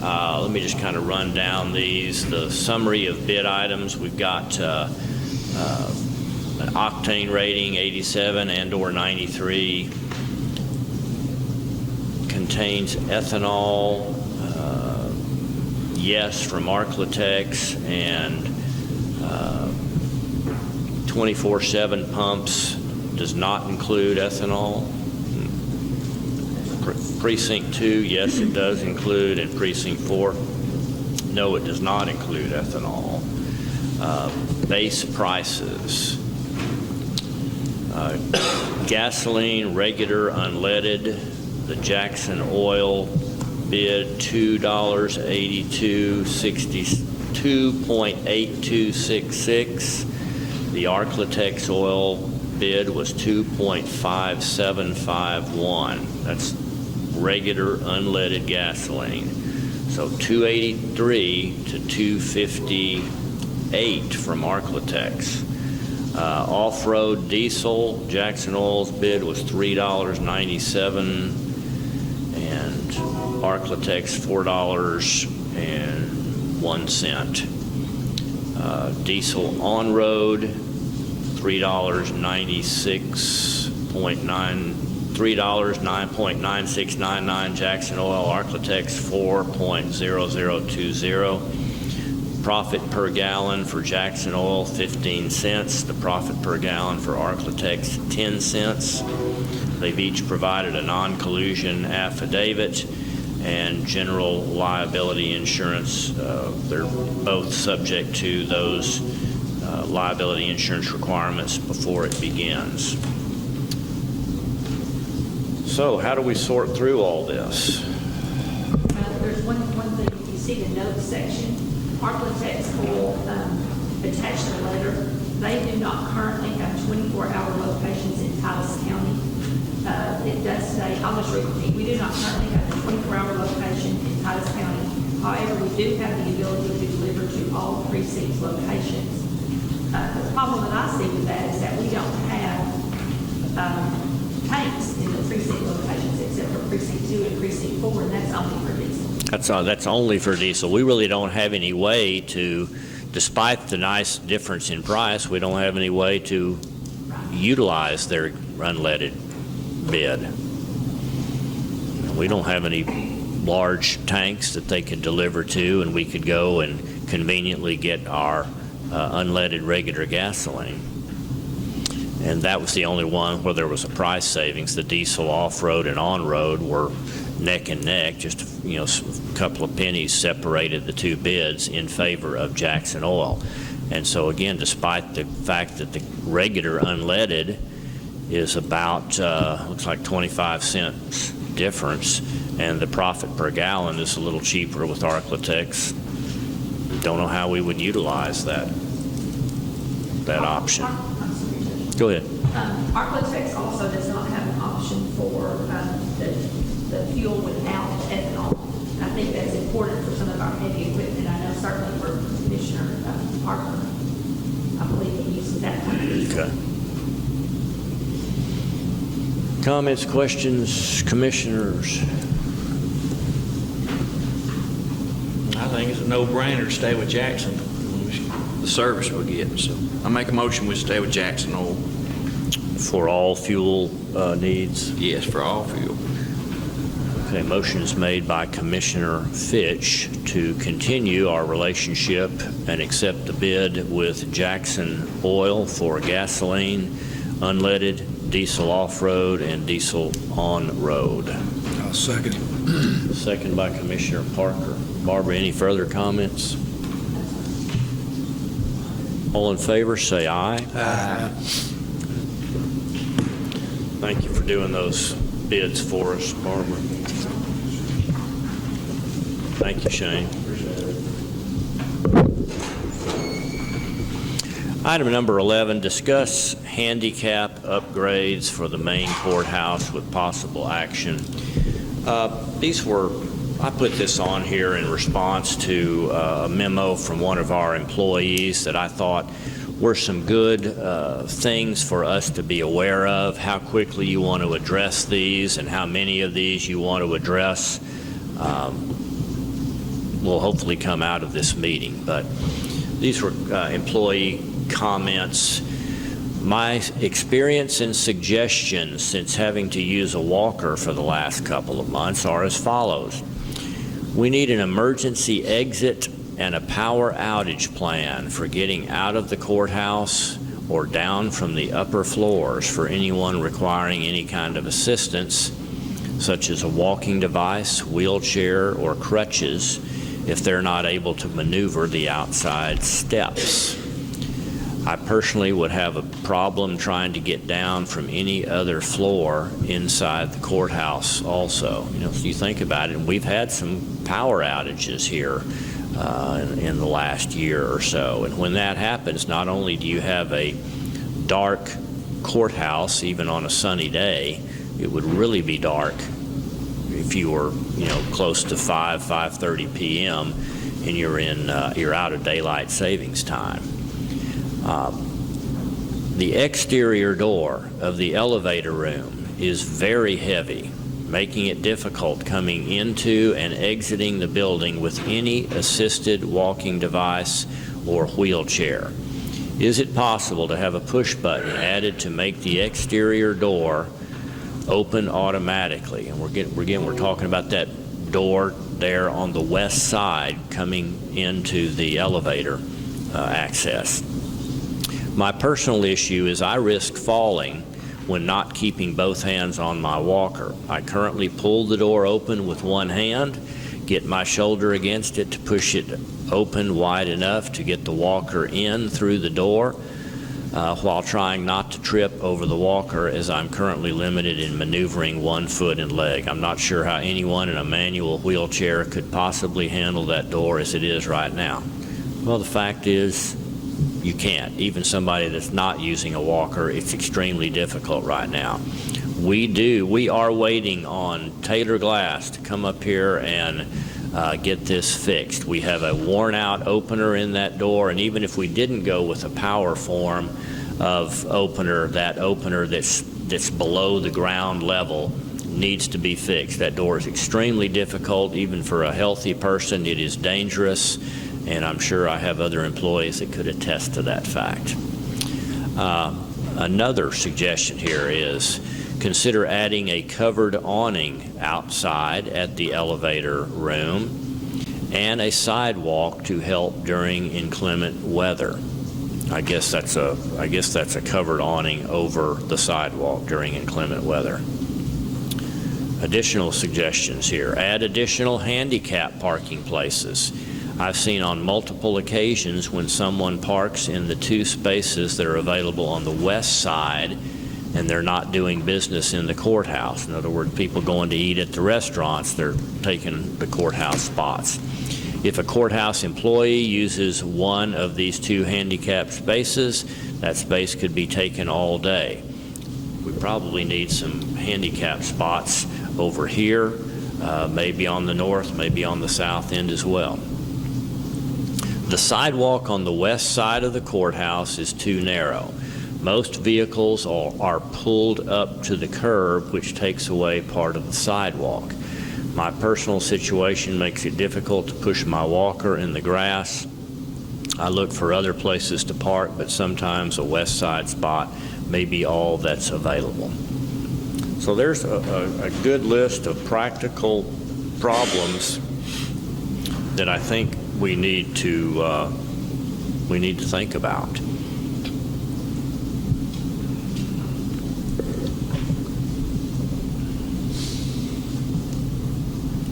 Let me just kind of run down these. The summary of bid items, we've got an octane rating 87 and/or 93, contains ethanol, yes from Arclatex, and 24/7 pumps does not include ethanol. Precinct 2, yes, it does include, and Precinct 4, no, it does not include ethanol. Base prices. Gasoline, regular, unleaded, the Jackson Oil bid $2.8266. The Arclatex oil bid was $2.5751. That's regular unleaded gasoline. So $2.83 to $2.58 from Arclatex. Off-road diesel, Jackson Oil's bid was $3.97, and Arclatex $4.01. Diesel on-road, $9.9699 Jackson Oil, Arclatex 4.0020. Profit per gallon for Jackson Oil 15 cents. The profit per gallon for Arclatex 10 cents. They've each provided a non-collusion affidavit and general liability insurance. They're both subject to those liability insurance requirements before it begins. So how do we sort through all this? There's one thing, you see the notes section, Arclatex Oil attached the letter. They do not currently have 24-hour locations in Titus County. It does say, I'll just repeat, we do not currently have a 24-hour location in Titus County. However, we do have the ability to deliver to all precincts locations. The problem that I see with that is that we don't have tanks in the precinct locations except for Precinct 2 and Precinct 4, and that's only for diesel. That's only for diesel. We really don't have any way to, despite the nice difference in price, we don't have any way to utilize their unleaded bid. We don't have any large tanks that they could deliver to, and we could go and conveniently get our unleaded regular gasoline. And that was the only one where there was a price savings. The diesel off-road and on-road were neck and neck, just a couple of pennies separated the two bids in favor of Jackson Oil. And so again, despite the fact that the regular unleaded is about looks like 25 cents difference, and the profit per gallon is a little cheaper with Arclatex, don't know how we would utilize that option. Go ahead. Arclatex also does not have an option for the fuel without ethanol. And I think that's important for some of our heavy equipment. I know certainly for Commissioner Parker, I believe he uses that kind of diesel. Okay. Comments, questions, commissioners? I think it's a no-brainer to stay with Jackson. The service we're getting, so I make a motion we stay with Jackson Oil. For all fuel needs? Yes, for all fuel. Okay, motion is made by Commissioner Fitch to continue our relationship and accept the bid with Jackson Oil for gasoline, unleaded, diesel off-road, and diesel on-road. I'll second it. Second by Commissioner Parker. Barbara, any further comments? All in favor, say aye. Aye. Thank you for doing those bids for us, Barbara. Thank you, Shane. Item number 11, discuss handicap upgrades for the main courthouse with possible action. These were I put this on here in response to a memo from one of our employees that I thought were some good things for us to be aware of, how quickly you want to address these and how many of these you want to address will hopefully come out of this meeting. But these were employee comments. My experience and suggestions since having to use a walker for the last couple of months are as follows. We need an emergency exit and a power outage plan for getting out of the courthouse or down from the upper floors for anyone requiring any kind of assistance, such as a walking device, wheelchair, or crutches, if they're not able to maneuver the outside steps. I personally would have a problem trying to get down from any other floor inside the courthouse also. You know, if you think about it, and we've had some power outages here in the last year or so. And when that happens, not only do you have a dark courthouse, even on a sunny day, it would really be dark if you were, you know, close to 5:30 p.m. and you're out of daylight savings time. The exterior door of the elevator room is very heavy, making it difficult coming into and exiting the building with any assisted walking device or wheelchair. Is it possible to have a push button added to make the exterior door open automatically? And we're talking about that door there on the west side coming into the elevator access. My personal issue is I risk falling when not keeping both hands on my walker. I currently pull the door open with one hand, get my shoulder against it to push it open wide enough to get the walker in through the door, while trying not to trip over the walker, as I'm currently limited in maneuvering one foot and leg. I'm not sure how anyone in a manual wheelchair could possibly handle that door as it is right now. Well, the fact is, you can't. Even somebody that's not using a walker, it's extremely difficult right now. We are waiting on Taylor Glass to come up here and get this fixed. We have a worn out opener in that door, and even if we didn't go with a power form of opener, that opener that's below the ground level needs to be fixed. That door is extremely difficult. Even for a healthy person, it is dangerous. And I'm sure I have other employees that could attest to that fact. Another suggestion here is consider adding a covered awning outside at the elevator room and a sidewalk to help during inclement weather. I guess that's a covered awning over the sidewalk during inclement weather. Additional suggestions here: add additional handicap parking places. I've seen on multiple occasions when someone parks in the two spaces that are available on the west side and they're not doing business in the courthouse. In other words, people going to eat at the restaurants, they're taking the courthouse spots. If a courthouse employee uses one of these two handicap spaces, that space could be taken all day. We probably need some handicap spots over here, maybe on the north, maybe on the south end as well. The sidewalk on the west side of the courthouse is too narrow. Most vehicles are pulled up to the curb, which takes away part of the sidewalk. My personal situation makes it difficult to push my walker in the grass. I look for other places to park, but sometimes a west side spot may be all that's available. So there's a good list of practical problems that I think we need to think about.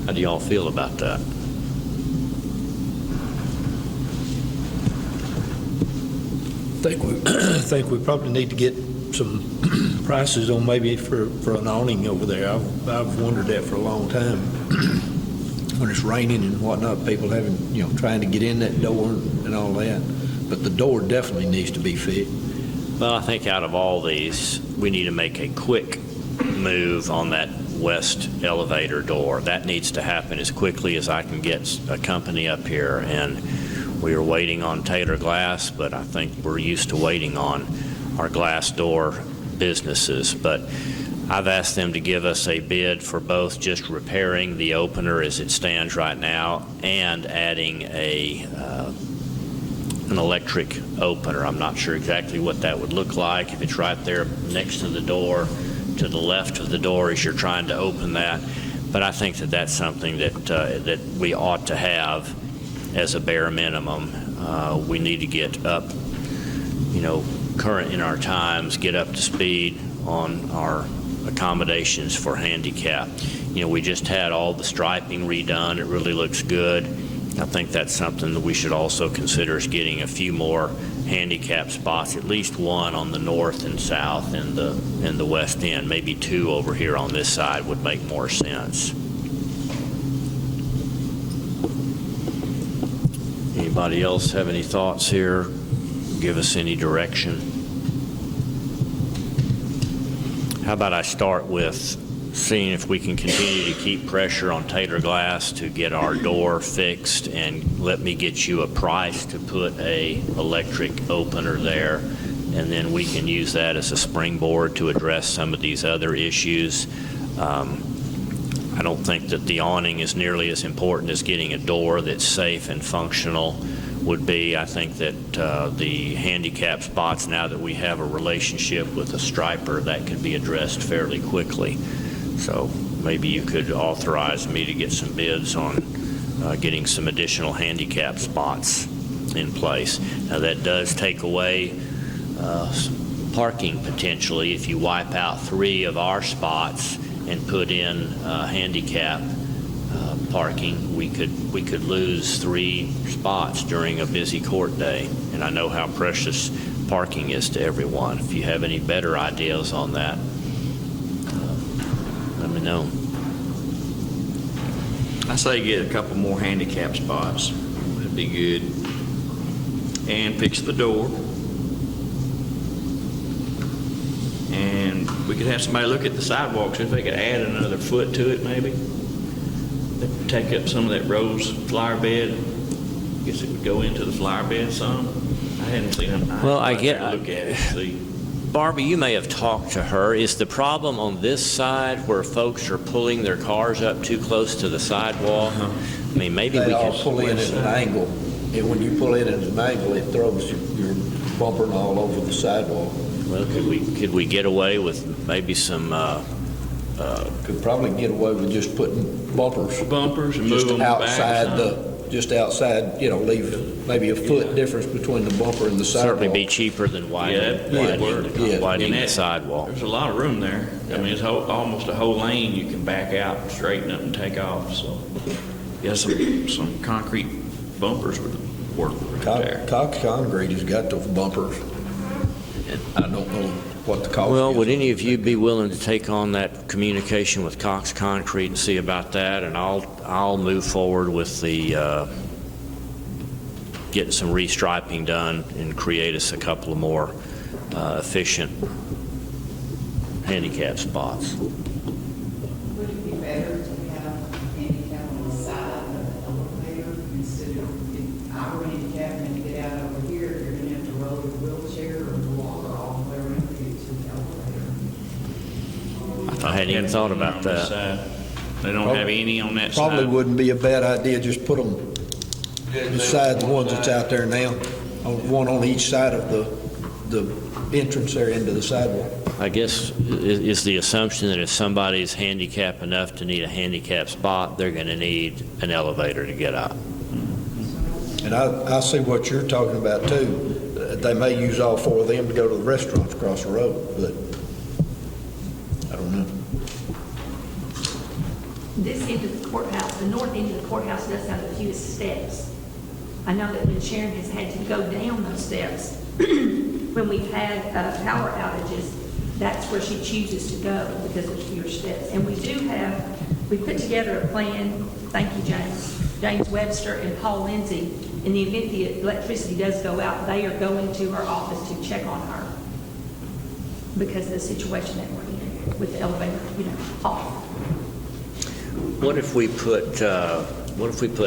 How do y'all feel about that? I think we probably need to get some prices on maybe for an awning over there. I've wondered that for a long time. When it's raining and whatnot, people trying to get in that door and all that. But the door definitely needs to be fixed. Well, I think out of all these, we need to make a quick move on that west elevator door. That needs to happen as quickly as I can get a company up here, and we are waiting on Taylor Glass, but I think we're used to waiting on our glass door businesses. But I've asked them to give us a bid for both just repairing the opener as it stands right now and adding an electric opener. I'm not sure exactly what that would look like, if it's right there next to the door, to the left of the door as you're trying to open that. But I think that that's something that we ought to have as a bare minimum. We need to get up, current in our times, get up to speed on our accommodations for handicap. We just had all the striping redone. It really looks good. I think that's something that we should also consider, is getting a few more handicap spots, at least one on the north and south and the west end. Maybe two over here on this side would make more sense. Anybody else have any thoughts here? Give us any direction. How about I start with seeing if we can continue to keep pressure on Taylor Glass to get our door fixed, and let me get you a price to put a electric opener there, and then we can use that as a springboard to address some of these other issues. I don't think that the awning is nearly as important as getting a door that's safe and functional would be. I think that the handicap spots, now that we have a relationship with a striper, that could be addressed fairly quickly. So maybe you could authorize me to get some bids on getting some additional handicap spots in place. Now, that does take away parking potentially. If you wipe out 3 of our spots and put in handicap parking, we could lose 3 spots during a busy court day. And I know how precious parking is to everyone. If you have any better ideas on that, let me know. I say get a couple more handicap spots. That'd be good. And fix the door. And we could have somebody look at the sidewalks, if they could add another foot to it maybe. Take up some of that rose flower bed. Guess it would go into the flower bed some. I hadn't seen them. Well, I'd like to look at it, see. Barbie, you may have talked to her. Is the problem on this side where folks are pulling their cars up too close to the sidewalk? I mean, maybe we They all could pull in at an angle, and when you pull in at an angle, it throws your bumper all over the sidewalk. Well, could we get away with maybe some? Could probably get away with just putting bumpers And just move them back. outside just outside. Leave maybe a foot difference between the bumper and the sidewalk. Certainly be cheaper than widening the sidewalk. There's a lot of room there. I mean, it's almost a whole lane you can back out, and straighten up, and take off. So, yeah, some concrete bumpers would work right there. Cox Concrete has got those bumpers. I don't know what the cost is. Well, would any of you be willing to take on that communication with Cox Concrete and see about that? And I'll move forward with the getting some restriping done and create us a couple of more efficient handicap spots. Would it be better to have handicap on the side of the elevator instead of, if our handicap and to get out over here, you're going to have to roll your wheelchair or walk all the way around to get to the elevator? I hadn't even thought about that. They don't have any on that side. Probably wouldn't be a bad idea, just put them beside the ones that's out there now, one on each side of the entrance there into the sidewalk. I guess is the assumption that if somebody's handicapped enough to need a handicap spot, they're going to need an elevator to get up. And I see what you're talking about too. They may use all 4 of them to go to the restaurants across the road, but I don't know. This end of the courthouse, the north end of the courthouse does have the fewest steps. I know that when Sharon has had to go down those steps, when we've had power outages, that's where she chooses to go because of fewer steps. And we put together a plan, thank you, James Webster and Paul Lindsay. In the event the electricity does go out, they are going to her office to check on her because of the situation that we're in with the elevator, off. What if we put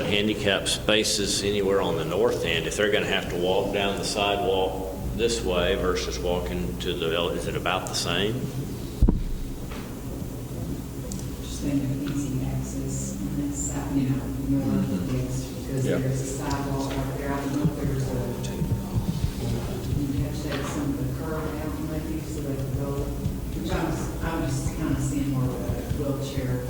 handicap spaces anywhere on the north end? If they're going to have to walk down the sidewalk this way versus walking to is it about the same? Just think of easy access on that side, north, yes, because there's a sidewalk right there. I don't know if there's you have to take some of the curb out maybe so they can go, which I'm just kind of seeing more of a wheelchair,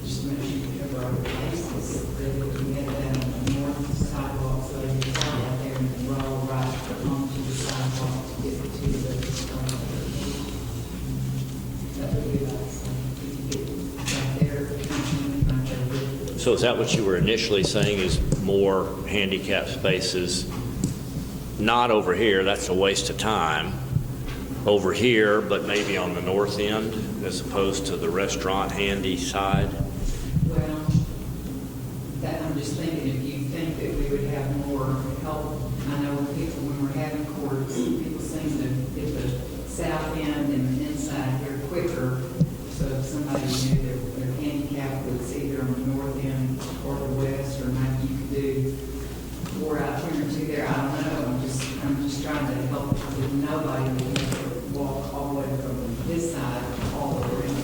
just to make sure you cover all the bases, that if we had that on the north sidewalk, so they can start out there and roll right onto the sidewalk to get to the, that would be like, if you get right there, right there. So is that what you were initially saying, is more handicap spaces? Not over here, that's a waste of time. Over here, but maybe on the north end as opposed to the restaurant handy side? Well, that, I'm just thinking, if you think that we would have more help, I know when we're having courts, people seem to get the south end and the inside here quicker. So if somebody knew their handicap was either on the north end or the west, or maybe you could do 4 out here and 2 there, I don't know. I'm just trying to help with nobody would have to walk all the way from this side all the way around.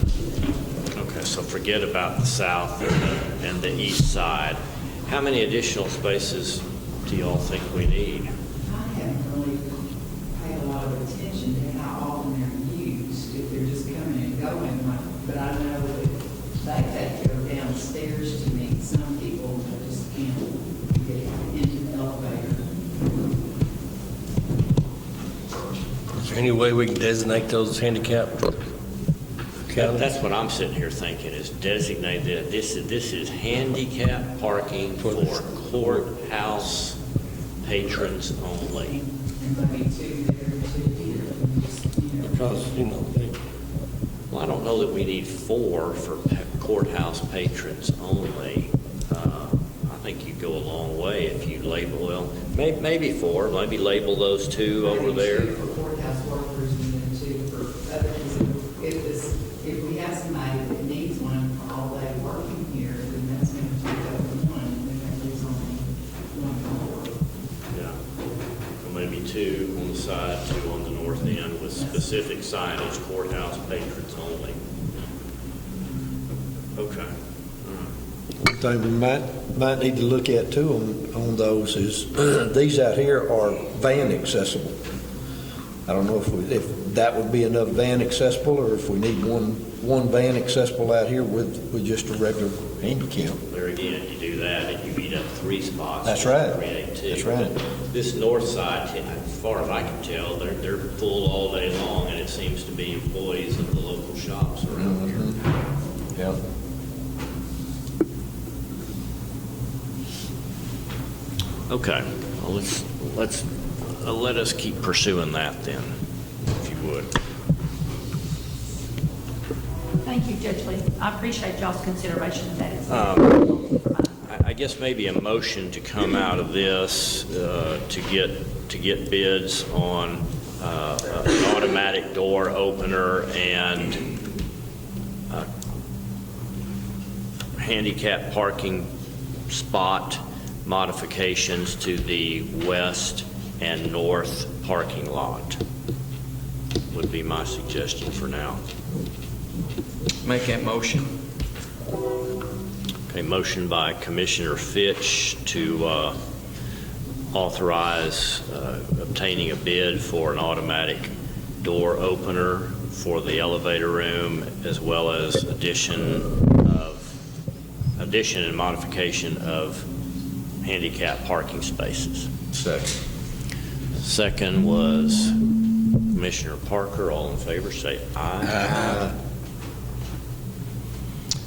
Okay, so forget about the south and the east side. How many additional spaces do y'all think we need? I haven't really paid a lot of attention to how often they're used, if they're just coming and going, but I know that they have to go downstairs to meet some people that just can't get into the elevator. Is there any way we can designate those handicap counties? That's what I'm sitting here thinking, is designate that this is handicap parking for courthouse patrons only. And maybe 2 there, 2 here. Because, Well, I don't know that we need 4 for courthouse patrons only. I think you go a long way if you label, well, maybe 4, maybe label those 2 over there. 2 for courthouse workers and then 2 for others. If we have somebody that needs one all day working here, then that's going to take up one, and then there's only 1 more. Yeah. Well, maybe 2 on the side, 2 on the north end with specific signage, courthouse patrons only. Okay. One thing we might need to look at too on those is these out here are van accessible. I don't know if that would be enough van accessible, or if we need one van accessible out here with just a regular handicap. There again, you do that and you eat up 3 spots. That's right. Create 2. That's right. This north side, as far as I can tell, they're full all day long, and it seems to be employees of the local shops around here. Yeah. Okay, well, let us keep pursuing that then, if you would. Thank you, Judge Lee. I appreciate y'all's consideration of that. I guess maybe a motion to come out of this to get bids on an automatic door opener and handicap parking spot modifications to the west and north parking lot would be my suggestion for now. Make that motion. A motion by Commissioner Fitch to authorize obtaining a bid for an automatic door opener for the elevator room, as well as addition and modification of handicap parking spaces. Second was Commissioner Parker. All in favor, say aye.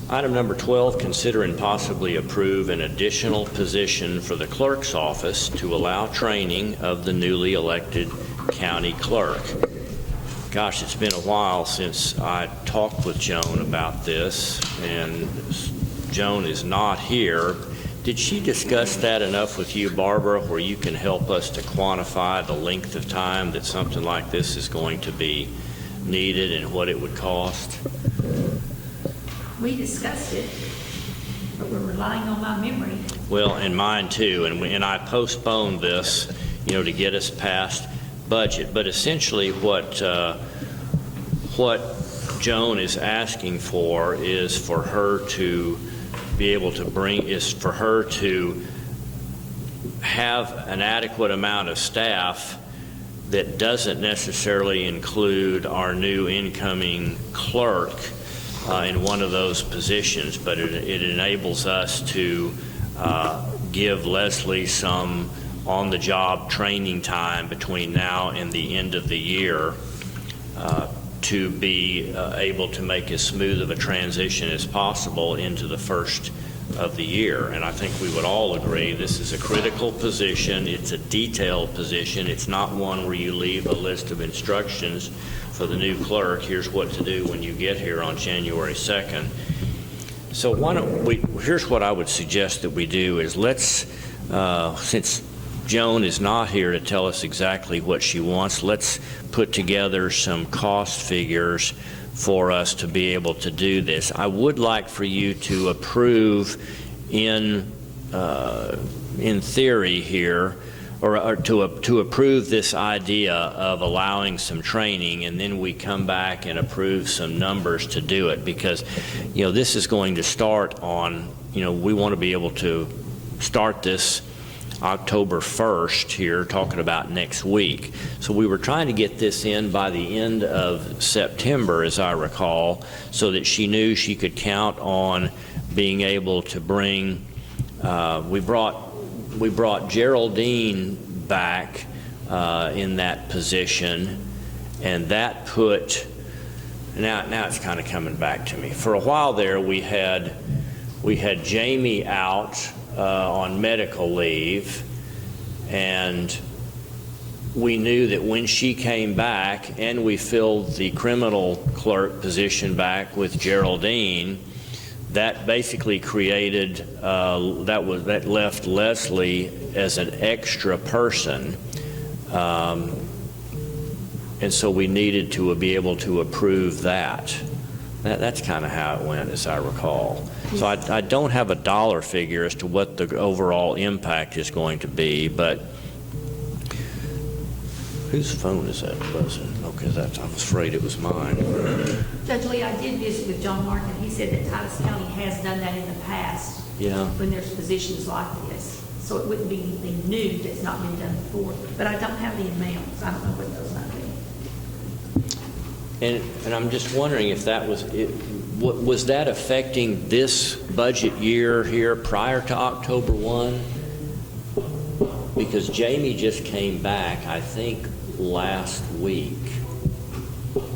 Item number 12, consider and possibly approve an additional position for the clerk's office to allow training of the newly elected county clerk. Gosh, it's been a while since I talked with Joan about this, and Joan is not here. Did she discuss that enough with you, Barbara, where you can help us to quantify the length of time that something like this is going to be needed and what it would cost? We discussed it, but we're relying on my memory. Well, and mine too, and I postponed this, to get us past budget. But essentially what Joan is asking for is for her to be able to have an adequate amount of staff that doesn't necessarily include our new incoming clerk in one of those positions, but it enables us to give Leslie some on-the-job training time between now and the end of the year to be able to make as smooth of a transition as possible into the first of the year. And I think we would all agree this is a critical position. It's a detailed position. It's not one where you leave a list of instructions for the new clerk. Here's what to do when you get here on January 2nd. So here's what I would suggest that we do is let's, since Joan is not here to tell us exactly what she wants, let's put together some cost figures for us to be able to do this. I would like for you to approve in theory here, or to approve this idea of allowing some training, and then we come back and approve some numbers to do it, because this is going to start on, we want to be able to start this October 1st here, talking about next week. So we were trying to get this in by the end of September, as I recall, so that she knew she could count on being able to bring, we brought Geraldine back in that position, and that put, now it's kind of coming back to me. For a while there, we had Jamie out on medical leave, and we knew that when she came back and we filled the criminal clerk position back with Geraldine, that basically created, that left Leslie as an extra person. And so we needed to be able to approve that. That's kind of how it went, as I recall. So I don't have a dollar figure as to what the overall impact is going to be, but whose phone is that buzzing? Okay, I was afraid it was mine. Judge Lee, I did visit with John Martin. He said that Titus County has done that in the past. Yeah. When there's positions like this. So it wouldn't be anything new that's not been done before. But I don't have the amounts. I don't know what those might be. And I'm just wondering if that was that affecting this budget year here prior to October 1? Because Jamie just came back, I think, last week.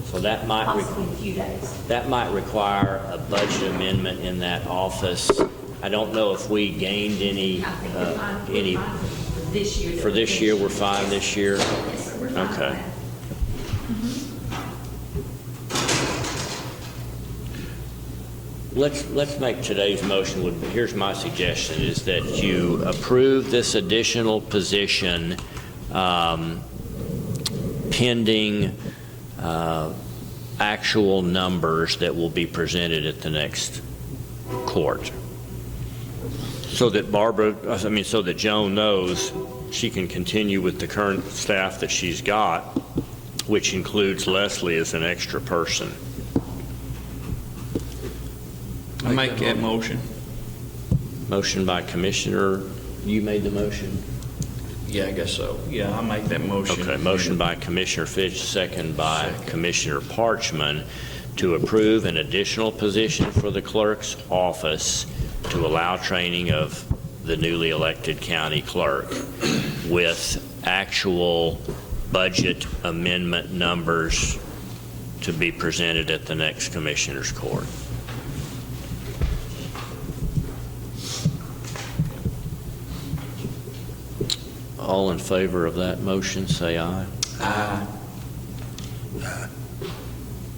So that might Possibly a few days. That might require a budget amendment in that office. I don't know if we gained any. I think we're fine for this year. For this year, we're fine this year? Yes, sir, we're fine with Okay. that. Let's make today's motion, here's my suggestion, is that you approve this additional position pending actual numbers that will be presented at the next court. So that so that Joan knows she can continue with the current staff that she's got, which includes Leslie as an extra person. I make that motion. Motion by Commissioner, you made the motion? Yeah, I guess so. Yeah, I make that motion. Okay, motion by Commissioner Fitch, second by Commissioner Parchman to approve an additional position for the clerk's office to allow training of the newly elected county clerk with actual budget amendment numbers to be presented at the next Commissioner's Court. All in favor of that motion, say aye. Aye.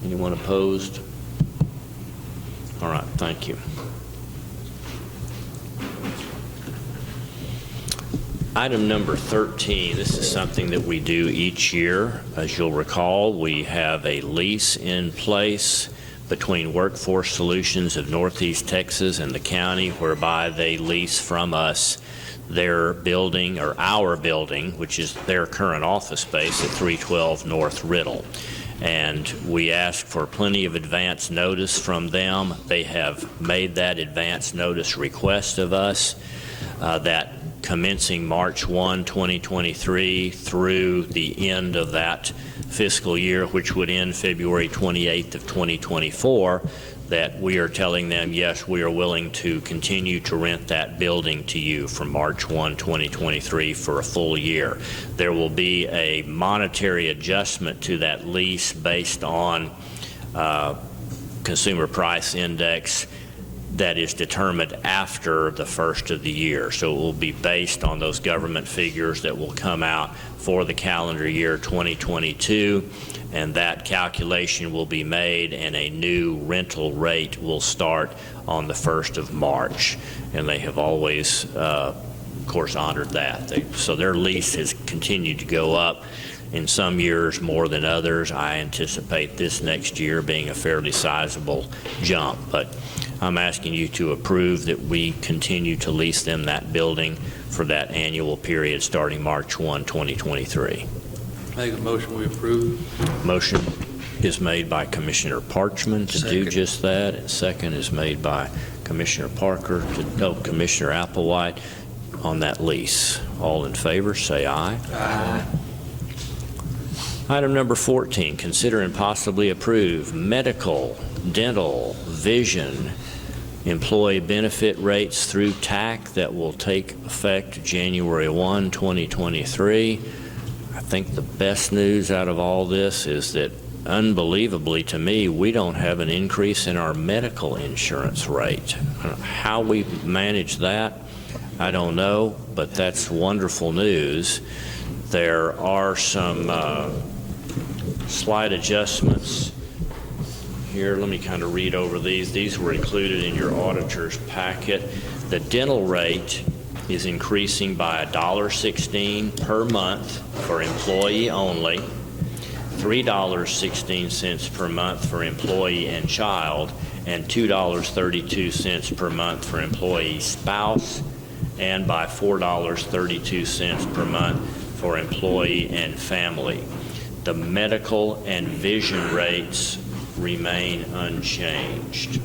Anyone opposed? All right, thank you. Item number 13, this is something that we do each year. As you'll recall, we have a lease in place between Workforce Solutions of Northeast Texas and the county, whereby they lease from us their building, or our building, which is their current office space at 312 North Riddle. And we ask for plenty of advance notice from them. They have made that advance notice request of us that commencing March 1, 2023 through the end of that fiscal year, which would end February 28th of 2024, that we are telling them, yes, we are willing to continue to rent that building to you from March 1, 2023 for a full year. There will be a monetary adjustment to that lease based on consumer price index that is determined after the first of the year. So it will be based on those government figures that will come out for the calendar year 2022, and that calculation will be made and a new rental rate will start on the 1st of March. And they have always, of course, honored that. So their lease has continued to go up in some years more than others. I anticipate this next year being a fairly sizable jump, but I'm asking you to approve that we continue to lease them that building for that annual period starting March 1, 2023. Make a motion we approve. Motion is made by Commissioner Parchman to do just that, and second is made by Commissioner Parker Commissioner Applewhite on that lease. All in favor, say aye. Aye. Item number 14, consider and possibly approve medical, dental, vision, employee benefit rates through TAC that will take effect January 1, 2023. I think the best news out of all this is that, unbelievably to me, we don't have an increase in our medical insurance rate. How we manage that, I don't know, but that's wonderful news. There are some slight adjustments here. Let me kind of read over these. These were included in your auditor's packet. The dental rate is increasing by $1.16 per month for employee only, $3.16 per month for employee and child, and $2.32 per month for employee spouse, and by $4.32 per month for employee and family. The medical and vision rates remain unchanged.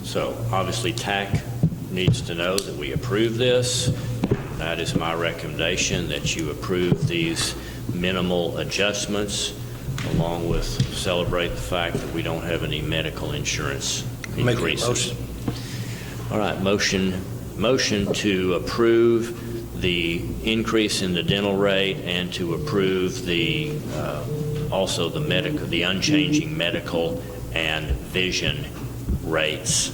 So obviously TAC needs to know that we approve this. That is my recommendation, that you approve these minimal adjustments, along with celebrate the fact that we don't have any medical insurance increases. All right, motion to approve the increase in the dental rate and to approve the also the unchanging medical and vision rates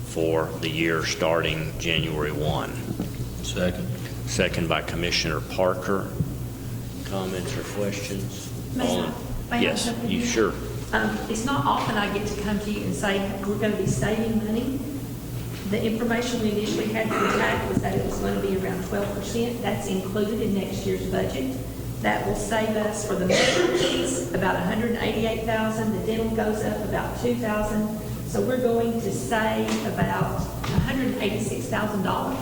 for the year starting January 1. Second. Second by Commissioner Parker. Comments or questions? Yes, you sure. It's not often I get to come to you and say we're going to be saving money. The information we initially had for TAC was that it was going to be around 12%. That's included in next year's budget. That will save us for the medical fees about $188,000. The dental goes up about $2,000. So we're going to save about $186,000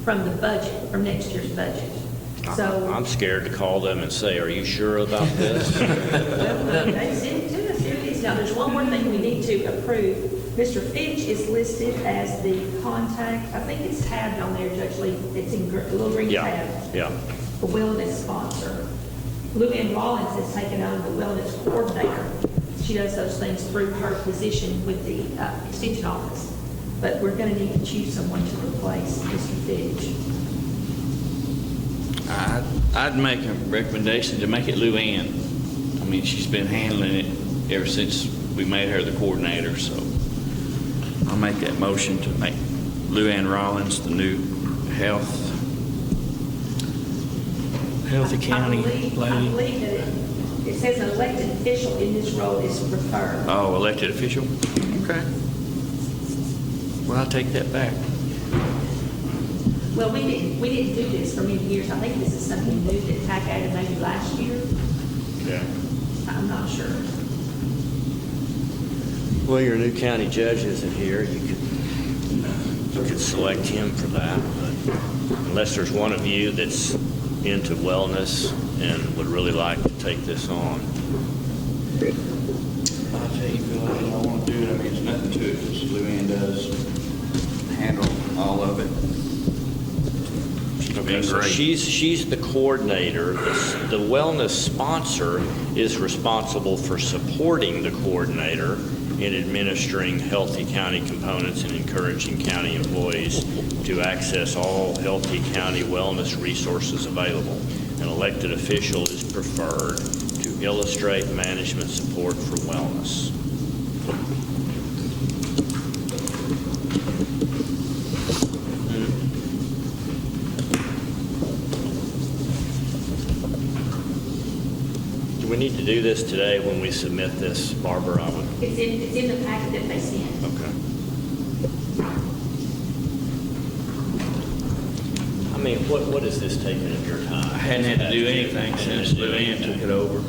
from the budget, from next year's budget. So I'm scared to call them and say, "Are you sure about this?" They sent it to us. Here it is. Now, there's one more thing we need to approve. Mr. Finch is listed as the contact. I think it's tabbed on there, Judge Lee. It's in a little green tab. Yeah. The wellness sponsor. Lou Ann Rollins has taken on the wellness coordinator. She does those things through her position with the extension office. But we're going to need to choose someone to replace Mr. Finch. I'd make a recommendation to make it Lou Ann. I mean, she's been handling it ever since we made her the coordinator, so I'll make that motion to make Lou Ann Rollins the new healthy county lady. I believe that it says an elected official in this role is preferred. Oh, elected official? Okay. Well, I'll take that back. Well, we didn't do this for many years. I think this is something new that TAC added maybe last year. Okay. I'm not sure. Well, your new county judge isn't here. You could select him for that, but unless there's one of you that's into wellness and would really like to take this on. I'll tell you, Phil, I don't want to do it. I mean, it's nothing to it. Just Luann does handle all of it. She's Okay, been so great. she's the coordinator. The wellness sponsor is responsible for supporting the coordinator in administering healthy county components and encouraging county employees to access all healthy county wellness resources available. An elected official is preferred to illustrate management support for wellness. Do we need to do this today when we submit this, Barbara? I would. It's in the packet that they sent. Okay. I mean, what is this taking of your time? I hadn't had to do anything since Luann took it over.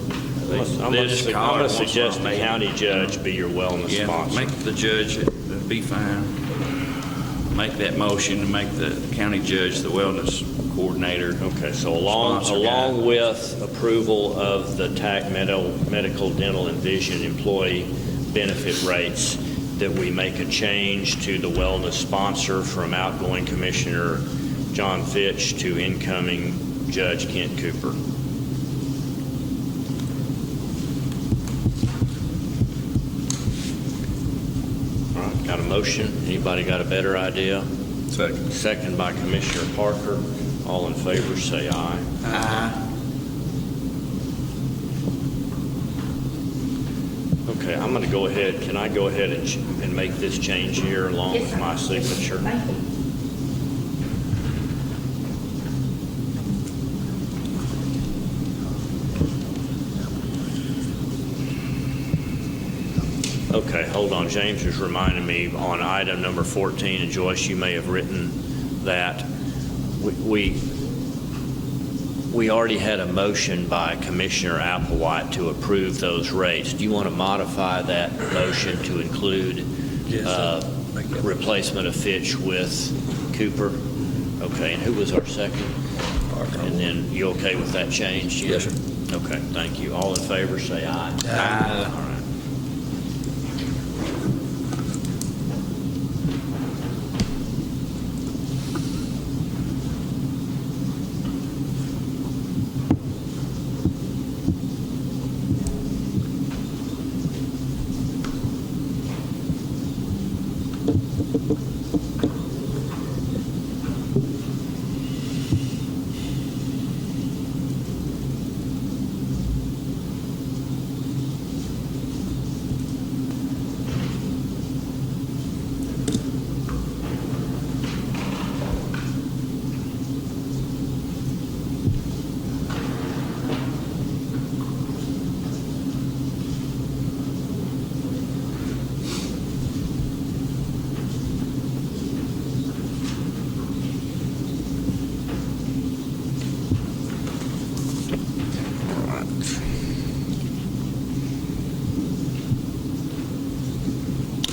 I'm going to suggest the county judge be your wellness Yeah, sponsor. make the judge, it'd be fine. Make that motion and make the county judge the wellness coordinator. Okay, so along Sponsor guy. with approval of the TAC medical, dental, and vision employee benefit rates, that we make a change to the wellness sponsor from outgoing Commissioner John Fitch to incoming Judge Kent Cooper. All right, got a motion? Anybody got a better idea? Second. Second by Commissioner Parker. All in favor, say aye. Aye. Okay, I'm going to go ahead. Can I go ahead and make this change here along Yes, with sir. my signature? Thank you. Okay, hold on. James was reminding me on item number 14, and Joyce, you may have written that. We already had a motion by Commissioner Applewhite to approve those rates. Do you want to modify that motion to include replacement of Fitch with Cooper? Okay, and who was our second? And then you okay with that change, Jim? Yes, sir. Okay, thank you. All in favor, say aye. Aye. All right.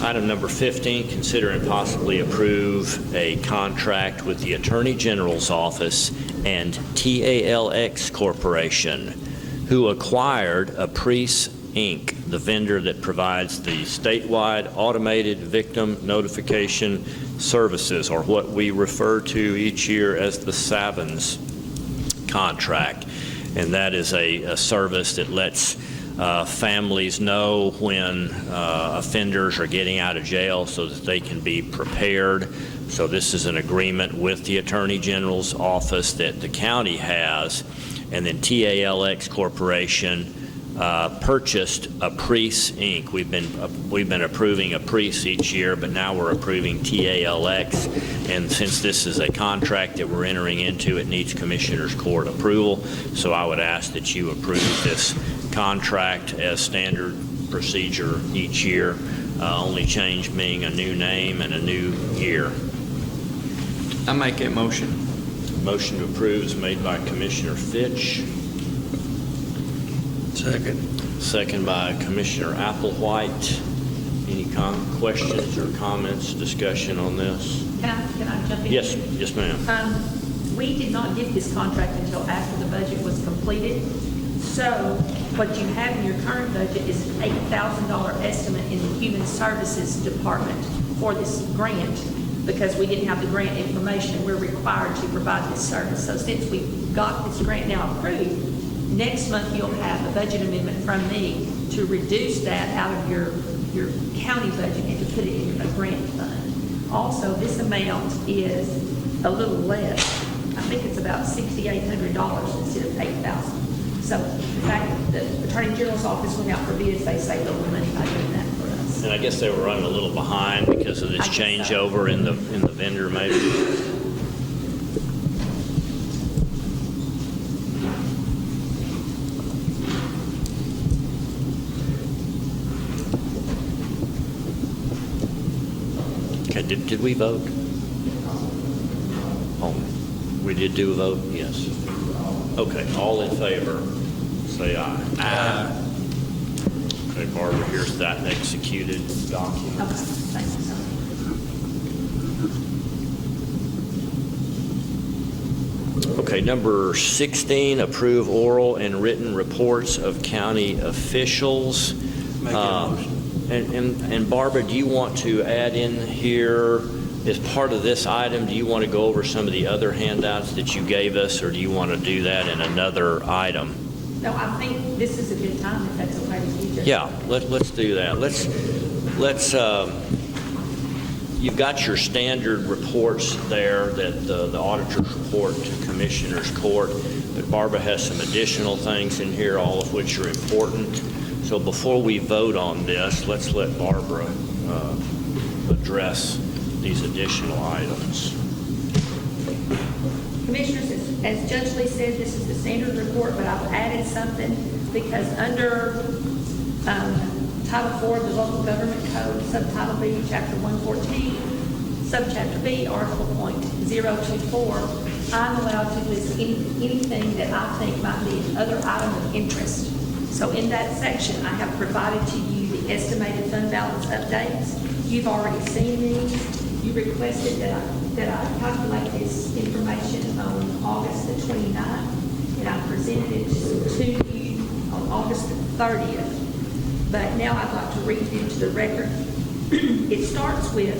Item number 15, consider and possibly approve a contract with the Attorney General's Office and TALX Corporation, who acquired Apprice Inc., the vendor that provides the statewide automated victim notification services, or what we refer to each year as the SAVINS contract. And that is a service that lets families know when offenders are getting out of jail so that they can be prepared. So this is an agreement with the Attorney General's Office that the county has, and then TALX Corporation purchased Apprice Inc. We've been approving Apprice each year, but now we're approving TALX, and since this is a contract that we're entering into, it needs Commissioners Court approval. So I would ask that you approve this contract as standard procedure each year, only change being a new name and a new year. I make that motion. Motion to approve is made by Commissioner Fitch, Second. Second by Commissioner Applewhite. Any questions or comments, discussion on this? Can I jump in? Yes, yes, ma'am. We did not get this contract until after the budget was completed. So what you have in your current budget is an $8,000 estimate in the Human Services Department for this grant. Because we didn't have the grant information, we're required to provide this service. So since we got this grant now approved, next month you'll have a budget amendment from me to reduce that out of your county budget and to put it in a grant fund. Also, this amount is a little less. I think it's about $6,800 instead of $8,000. So the fact that the Attorney General's office went out for bids, they saved a little money by doing that for us. And I guess they were running a little behind because of this changeover in the vendor, maybe. Okay, did we vote? Oh, we did do a vote? Yes. Okay, all in favor, say aye. Aye. Okay, Barbara, here's that executed document. Okay, thank you, sir. Okay, number 16, approve oral and written reports of county officials. Make that motion. And Barbara, do you want to add in here, as part of this item, do you want to go over some of the other handouts that you gave us, or do you want to do that in another item? No, I think this is a good time, if that's okay with you, Judge. Yeah, let's do that. Let's you've got your standard reports there, that the auditor's report to Commissioner's Court, but Barbara has some additional things in here, all of which are important. So before we vote on this, let's let Barbara address these additional items. Commissioners, as Judge Lee said, this is the standard report, but I've added something because under Title 4 of the Local Government Code, Subtitle B, Chapter 114, Subchapter B, Article .024, I'm allowed to list anything that I think might be another item of interest. So in that section, I have provided to you the estimated fund balance updates. You've already seen these. You requested that I calculate this information on August the 29th, and I presented it to you on August the 30th. But now I'd like to read it into the record. It starts with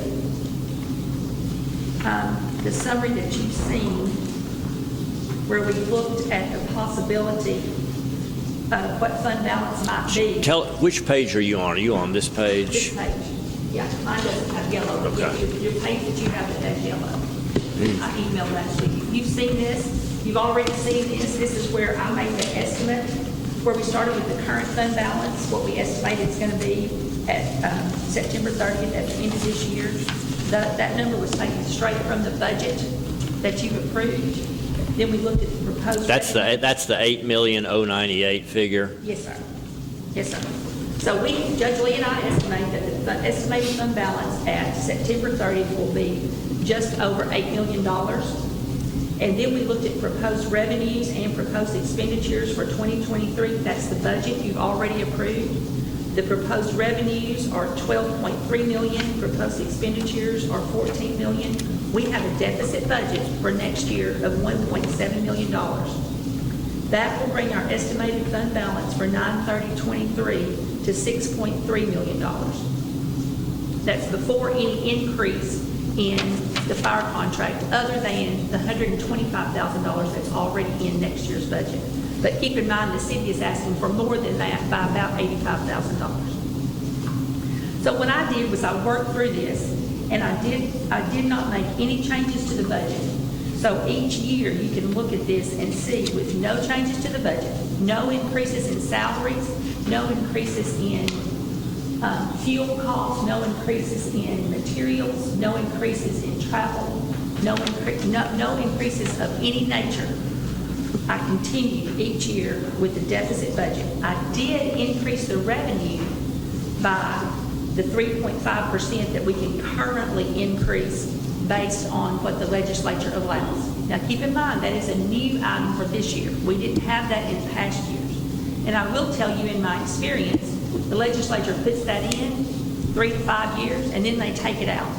the summary that you've seen, where we looked at the possibility of what fund balance might be. Which page are you on? Are you on this page? This page. Yeah, mine doesn't have yellow. Okay. Your page that you have that has yellow. I emailed that to you. You've seen this. You've already seen this. This is where I made the estimate, where we started with the current fund balance, what we estimated it's going to be at September 30th at the end of this year. That number was taken straight from the budget that you've approved. Then we looked at the proposed. That's the $8,098,098 figure. Yes, sir. Yes, sir. So Judge Lee and I estimate that the estimated fund balance at September 30th will be just over $8 million. And then we looked at proposed revenues and proposed expenditures for 2023. That's the budget you've already approved. The proposed revenues are $12.3 million. Proposed expenditures are $14 million. We have a deficit budget for next year of $1.7 million. That will bring our estimated fund balance for 9/30/23 to $6.3 million. That's before any increase in the fire contract, other than the $125,000 that's already in next year's budget. But keep in mind, the city is asking for more than that by about $85,000. So what I did was I worked through this, and I did not make any changes to the budget. So each year you can look at this and see, with no changes to the budget, no increases in salaries, no increases in fuel costs, no increases in materials, no increases in travel, no increases of any nature. I continue each year with the deficit budget. I did increase the revenue by the 3.5% that we can currently increase based on what the legislature allows. Now keep in mind, that is a new item for this year. We didn't have that in past years. And I will tell you, in my experience, the legislature puts that in 3 to 5 years, and then they take it out.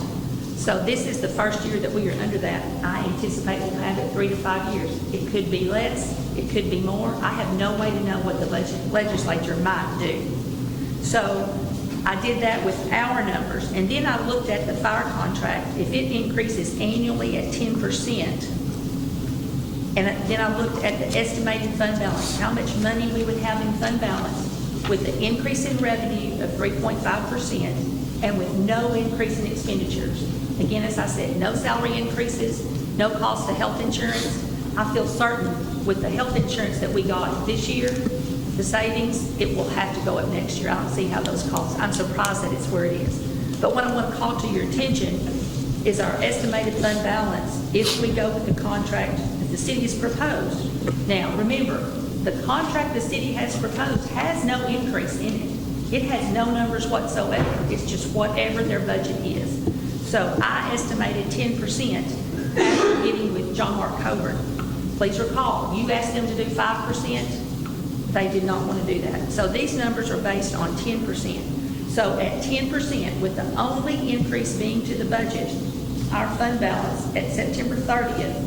So this is the first year that we are under that. I anticipate we'll have it 3 to 5 years. It could be less, it could be more. I have no way to know what the legislature might do. So I did that with our numbers, and then I looked at the fire contract. If it increases annually at 10%, and then I looked at the estimated fund balance, how much money we would have in fund balance with the increase in revenue of 3.5% and with no increase in expenditures. Again, as I said, no salary increases, no cost to health insurance. I feel certain with the health insurance that we got this year, the savings, it will have to go up next year. I don't see how those costs, I'm surprised that it's where it is. But what I want to call to your attention is our estimated fund balance if we go with the contract that the city has proposed. Now, remember, the contract the city has proposed has no increase in it. It has no numbers whatsoever. It's just whatever their budget is. So I estimated 10% after getting with John Mark Coburn. Please recall, you asked them to do 5%. They did not want to do that. So these numbers are based on 10%. So at 10%, with the only increase being to the budget, our fund balance at September 30th,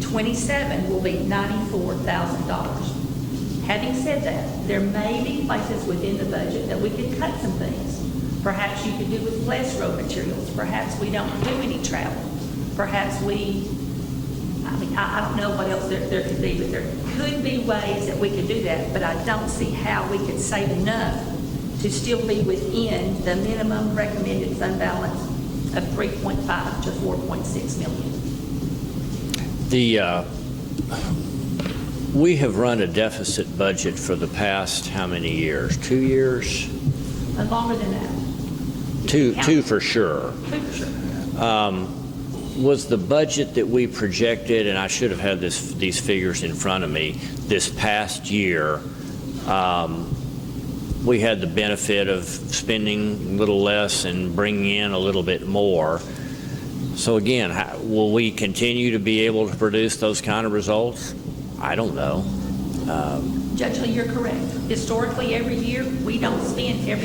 27 will be $94,000. Having said that, there may be places within the budget that we could cut some things. Perhaps you could do with less road materials. Perhaps we don't do any travel. Perhaps I don't know what else there could be, but there could be ways that we could do that, but I don't see how we could save enough to still be within the minimum recommended fund balance of 3.5 to 4.6 million. We have run a deficit budget for the past how many years? 2 years? Longer than that. Two for sure. 2 for sure. Was the budget that we projected, and I should have had these figures in front of me, this past year, we had the benefit of spending a little less and bringing in a little bit more. So again, will we continue to be able to produce those kind of results? I don't know. Judge Lee, you're correct. Historically, every year, we don't spend everything.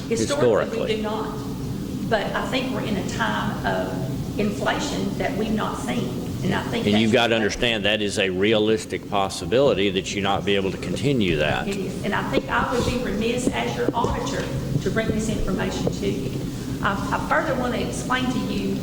Historically, we do not. But I think we're in a time of inflation that we've not seen. And I think you've got to understand that is a realistic possibility that you not be able to continue that. It is. And I think I would be remiss as your auditor to bring this information to you. I further want to explain to you,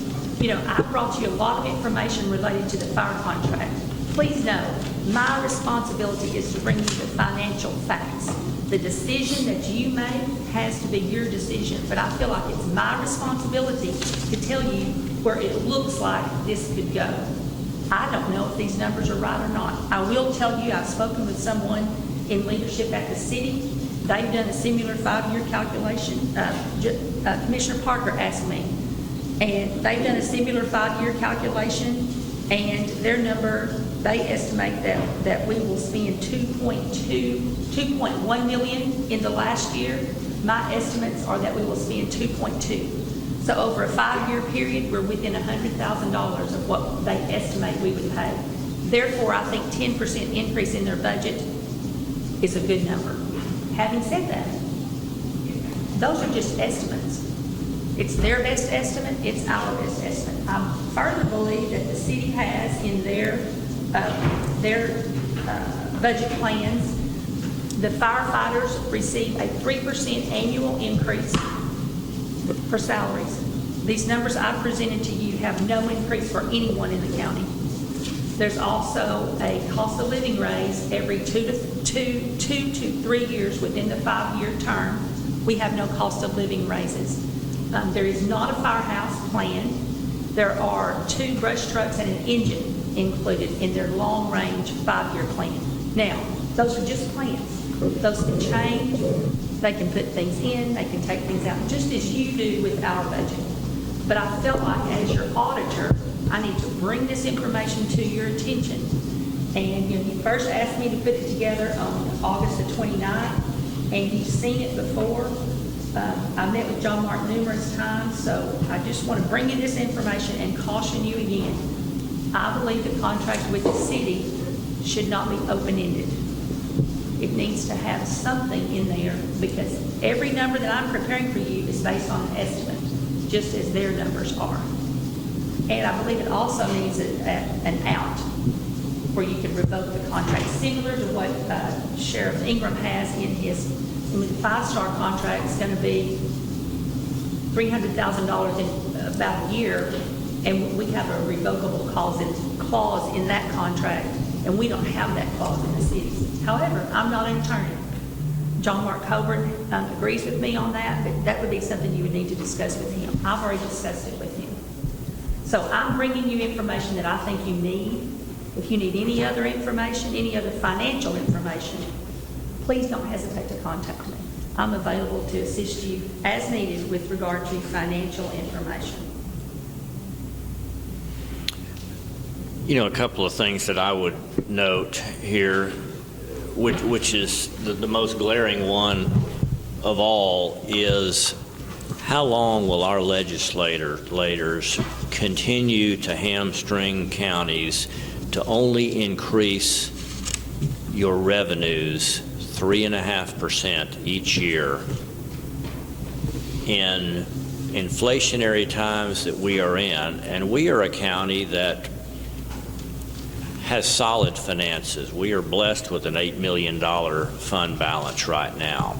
I brought you a lot of information related to the fire contract. Please know, my responsibility is to bring you the financial facts. The decision that you make has to be your decision, but I feel like it's my responsibility to tell you where it looks like this could go. I don't know if these numbers are right or not. I will tell you, I've spoken with someone in leadership at the city. They've done a similar 5-year calculation. Commissioner Parker asked me, and they've done a similar 5-year calculation, and their number, they estimate that we will spend 2.1 million in the last year. My estimates are that we will spend 2.2. So over a 5-year period, we're within $100,000 of what they estimate we would pay. Therefore, I think 10% increase in their budget is a good number. Having said that, those are just estimates. It's their best estimate, it's our best estimate. I further believe that the city has in their budget plans, the firefighters receive a 3% annual increase for salaries. These numbers I presented to you have no increase for anyone in the county. There's also a cost of living raise every 2 to 3 years within the 5-year term. We have no cost of living raises. There is not a firehouse plan. There are 2 brush trucks and an engine included in their long-range 5-year plan. Now, those are just plans. Those can change. They can put things in. They can take things out, just as you do with our budget. But I felt like as your auditor, I need to bring this information to your attention. And you first asked me to put it together on August the 29th, and you've seen it before. I met with John Mark numerous times, so I just want to bring you this information and caution you again. I believe the contract with the city should not be open-ended. it needs to have something in there, because every number that I'm preparing for you is based on an estimate, just as their numbers are. And I believe it also needs an out, where you can revoke the contract, similar to what Sheriff Ingram has in his five-star contract. Is going to be $300,000 in about a year, and we have a revocable clause in that contract, and we don't have that clause in the cities. However, I'm not an attorney. John Mark Coburn agrees with me on that, but that would be something you would need to discuss with him. I've already discussed it with him. So I'm bringing you information that I think you need. If you need any other information, any other financial information, please don't hesitate to contact me. I'm available to assist you as needed with regard to financial information. You know, a couple of things that I would note here, which is the most glaring one of all, is how long will our legislators continue to hamstring counties to only increase your revenues 3.5% each year in inflationary times that we are in? And we are a county that has solid finances. We are blessed with an $8 million fund balance right now.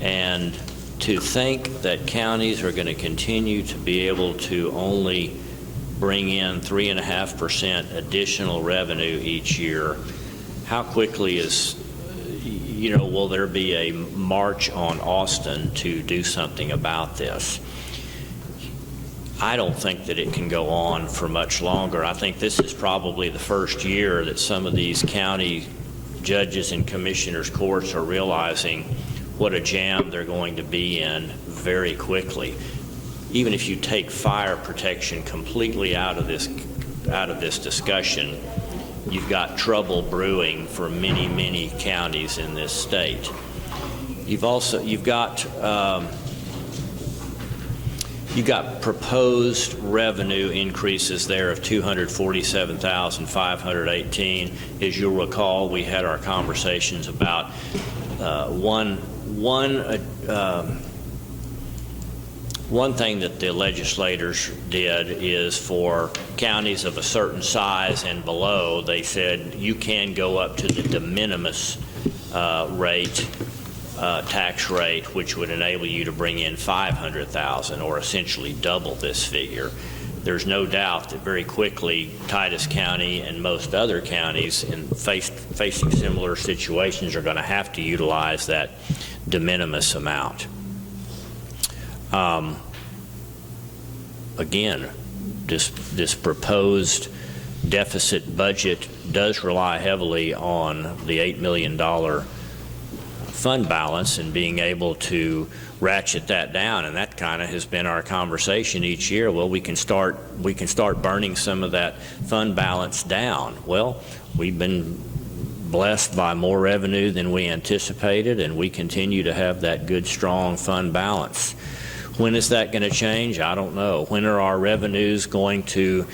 And to think that counties are going to continue to be able to only bring in 3.5% additional revenue each year, how quickly will there be a march on Austin to do something about this? I don't think that it can go on for much longer. I think this is probably the first year that some of these county judges and commissioners' courts are realizing what a jam they're going to be in very quickly. Even if you take fire protection completely out of this discussion, you've got trouble brewing for many, many counties in this state. You've got proposed revenue increases there of $247,518. As you'll recall, we had our conversations about one thing that the legislators did is for counties of a certain size and below, they said you can go up to the de minimis tax rate, which would enable you to bring in $500,000, or essentially double this figure. There's no doubt that very quickly Titus County and most other counties facing similar situations are going to have to utilize that de minimis amount. Again, this proposed deficit budget does rely heavily on the $8 million fund balance and being able to ratchet that down, and that kind of has been our conversation each year. Well, we can start burning some of that fund balance down. Well, we've been blessed by more revenue than we anticipated, and we continue to have that good, strong fund balance. When is that going to change? I don't know. When are our revenues going to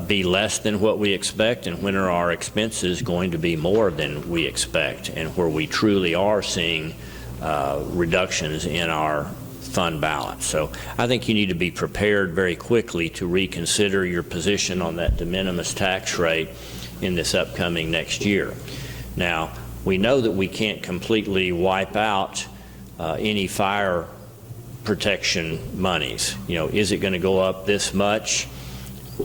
be less than what we expect, and when are our expenses going to be more than we expect, and where we truly are seeing reductions in our fund balance? So I think you need to be prepared very quickly to reconsider your position on that de minimis tax rate in this upcoming next year. Now, we know that we can't completely wipe out any fire protection monies. Is it going to go up this much?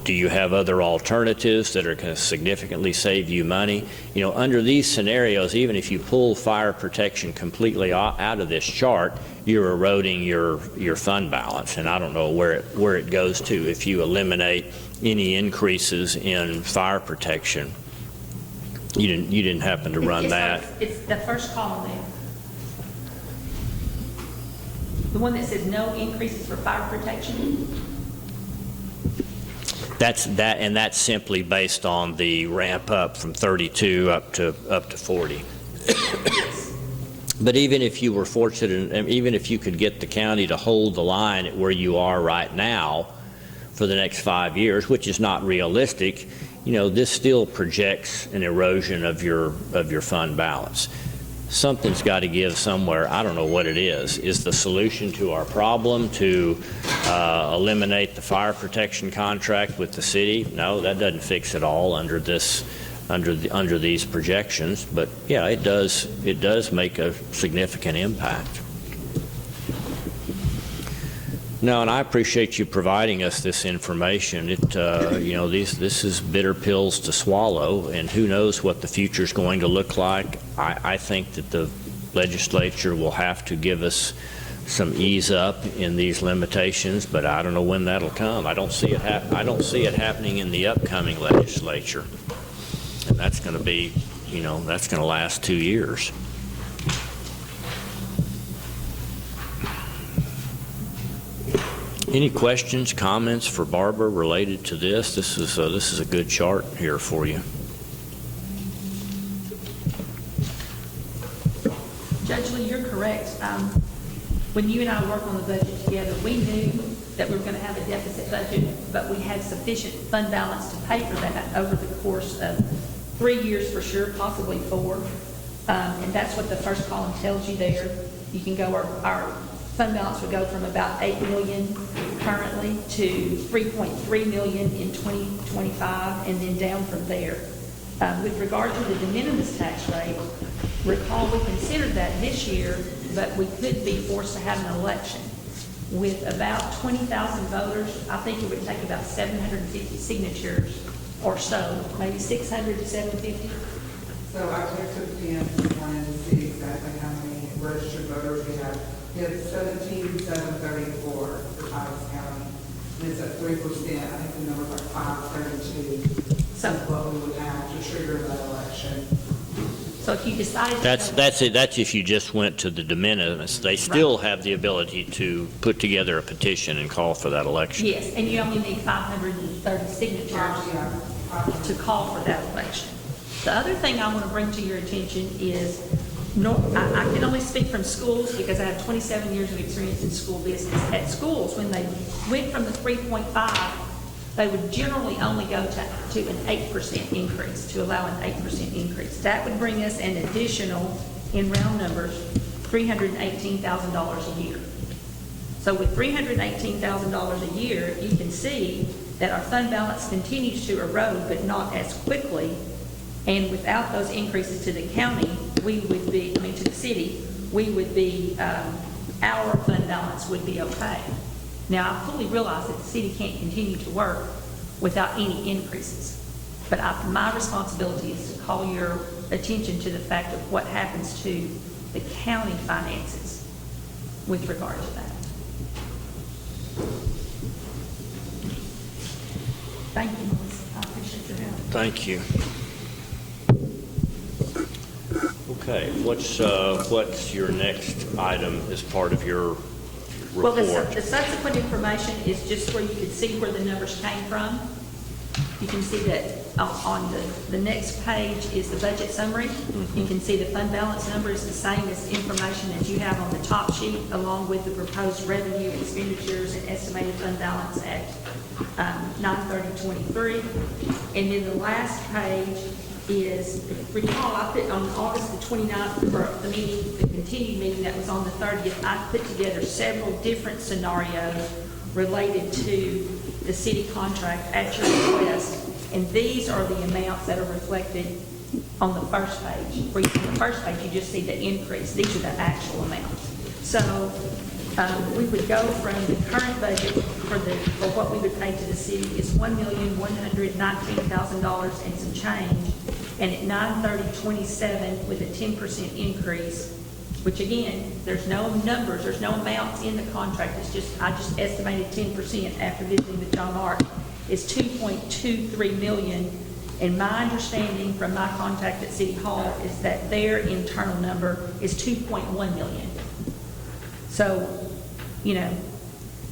Do you have other alternatives that are going to significantly save you money? Under these scenarios, even if you pull fire protection completely out of this chart, you're eroding your fund balance, and I don't know where it goes to if you eliminate any increases in fire protection. You didn't happen to run that? It's the first column there. The one that says no increases for fire protection. That's simply based on the ramp up from 32 up to 40. But even if you were fortunate, and even if you could get the county to hold the line at where you are right now for the next 5 years, which is not realistic, this still projects an erosion of your fund balance. Something's got to give somewhere. I don't know what it is. Is the solution to our problem to eliminate the fire protection contract with the city? No, that doesn't fix it all under these projections. But yeah, it does make a significant impact. No, and I appreciate you providing us this information. This is bitter pills to swallow, and who knows what the future is going to look like. I think that the legislature will have to give us some ease up in these limitations, but I don't know when that'll come. I don't see it happening in the upcoming legislature, and that's going to be, that's going to last 2 years. Any questions, comments for Barbara related to this? This is a good chart here for you. Judge Lee, you're correct. When you and I worked on the budget together, we knew that we were going to have a deficit budget, but we had sufficient fund balance to pay for that over the course of 3 years for sure, possibly 4. And that's what the first column tells you there. You can go, our fund balance would go from about $8 million currently to $3.3 million in 2025, and then down from there. With regard to the de minimis tax rate, recall we considered that this year, but we could be forced to have an election. With about 20,000 voters, I think it would take about 750 signatures or so, maybe 600 to 750. So I took Dan this morning to see exactly how many registered voters we have. We have 17,734 for Titus County. And it's at 3%. I think the number's like 532. So what we would have to trigger that election. So if you decide that's it. That's if you just went to the de minimis. They still have the ability to put together a petition and call for that election. Yes, and you only need 530 signatures to call for that election. The other thing I want to bring to your attention is, I can only speak from schools because I have 27 years of experience in school business. At schools, when they went from the 3.5, they would generally only go to an 8% increase, to allow an 8% increase. That would bring us an additional, in round numbers, $318,000 a year. So with $318,000 a year, you can see that our fund balance continues to erode, but not as quickly. And without those increases to the county, to the city, we would be, our fund balance would be okay. Now, I fully realize that the city can't continue to work without any increases. But my responsibility is to call your attention to the fact of what happens to the county finances with regard to that. Thank you, Melissa. I appreciate your help. Thank you. Okay, what's your next item as part of your report? Well, the subsequent information is just where you can see where the numbers came from. You can see that on the next page is the budget summary. Mm-hmm. You can see the fund balance number is the same as the information that you have on the top sheet, along with the proposed revenue, expenditures, and estimated fund balance at 9/30/23. And then the last page is, recall, I put on August the 29th for the meeting, the continued meeting that was on the 30th, I put together several different scenarios related to the city contract at your request, and these are the amounts that are reflected on the first page. Where on the first page, you just see the increase. These are the actual amounts. So we would go from the current budget for what we would pay to the city is $1,119,000 and some change, and at 9/30/27 with a 10% increase, which again, there's no numbers, there's no amounts in the contract. It's just, I just estimated 10% after visiting with John Mark, is $2.23 million. And my understanding from my contact at City Hall is that their internal number is $2.1 million. So,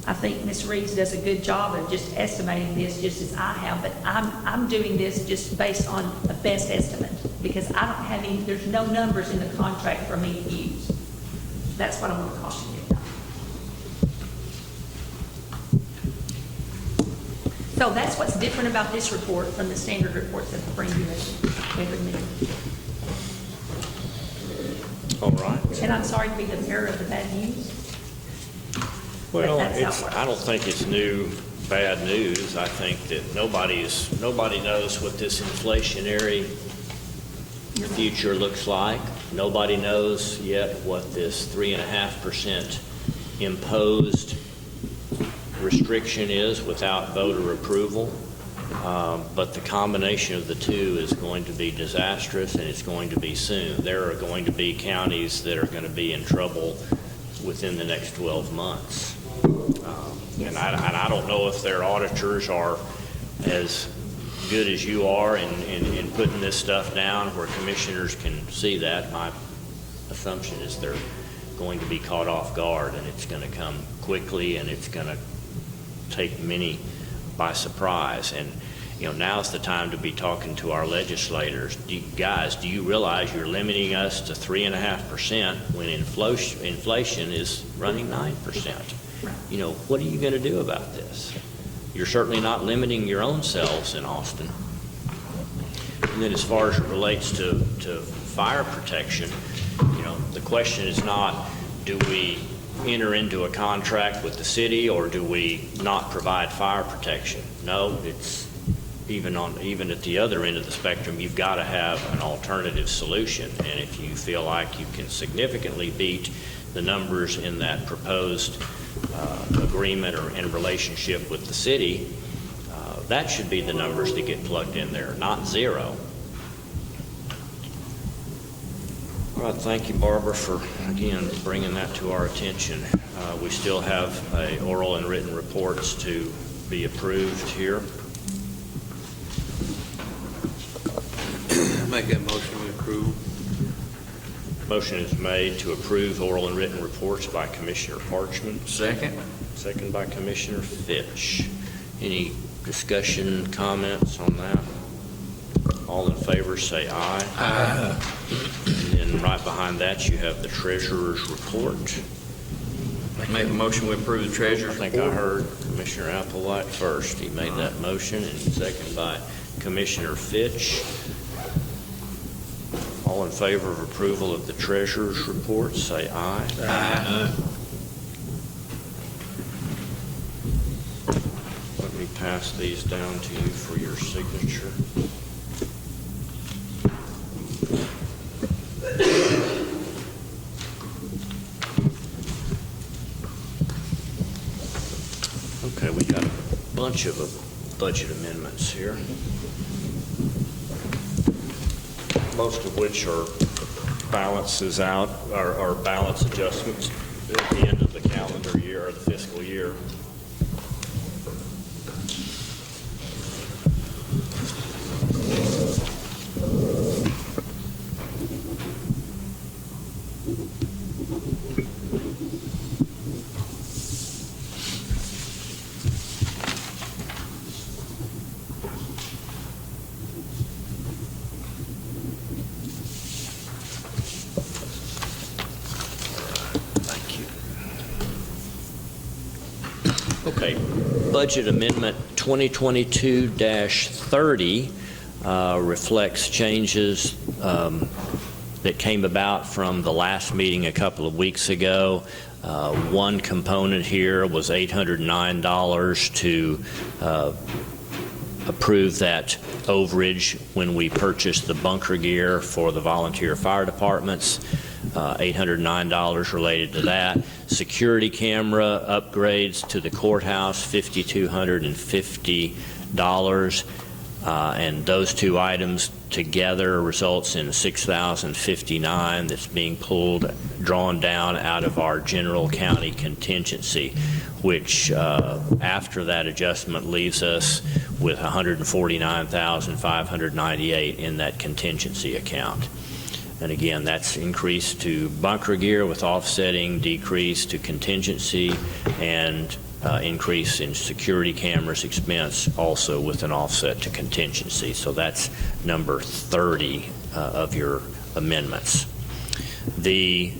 I think Ms. Reeves does a good job of just estimating this just as I have, but I'm doing this just based on a best estimate because I don't have any, there's no numbers in the contract for me to use. That's what I want to caution you So that's what's different about this report from the standard reports that I bring you every meeting. All right. And I'm sorry to be the bearer of the bad news. Well, But that's how it works. I don't think it's new bad news. I think that nobody knows what this inflationary future looks like. Nobody knows yet what this 3.5% imposed restriction is without voter approval. But the combination of the two is going to be disastrous, and it's going to be soon. There are going to be counties that are going to be in trouble within the next 12 months. And I don't know if their auditors are as good as you are in putting this stuff down where commissioners can see that. My assumption is they're going to be caught off guard, and it's going to come quickly, and it's going to take many by surprise. And now's the time to be talking to our legislators. Guys, do you realize you're limiting us to 3.5% when inflation is running 9%? What are you going to do about this? You're certainly not limiting your own selves in Austin. And then as far as it relates to fire protection, the question is not, do we enter into a contract with the city or do we not provide fire protection? No, it's even at the other end of the spectrum, you've got to have an alternative solution. And if you feel like you can significantly beat the numbers in that proposed agreement or in relationship with the city, that should be the numbers that get plugged in there, not zero. All right, thank you, Barbara, for, again, bringing that to our attention. We still have oral and written reports to be approved here. Make that motion to approve. Motion is made to approve oral and written reports by Commissioner Parchman. Second. Second by Commissioner Fitch. Any discussion, comments on that? All in favor say aye. Aye. And then right behind that you have the treasurer's report. Make a motion we approve the treasurer's I think I heard Commissioner Applewhite first. He made that motion, and second by Commissioner Fitch. All in favor of approval of the treasurer's report, say aye. Aye. Let me pass these down to you for your signature. Okay, we got a bunch of budget amendments here, most of which are balances out, or balance adjustments at the end of the calendar year or the fiscal year. Okay, Budget Amendment 2022-30 reflects changes that came about from the last meeting a couple of weeks ago. One component here was $809 to approve that overage when we purchased the bunker gear for the volunteer fire departments. $809 related to that. Security camera upgrades to the courthouse, $5,250. And those two items together results in $6,059 that's being drawn down out of our general county contingency, which after that adjustment leaves us with $149,598 in that contingency account. And again, that's increased to bunker gear with offsetting decrease to contingency, and increase in security cameras expense also with an offset to contingency. So that's number 30 of your amendments. The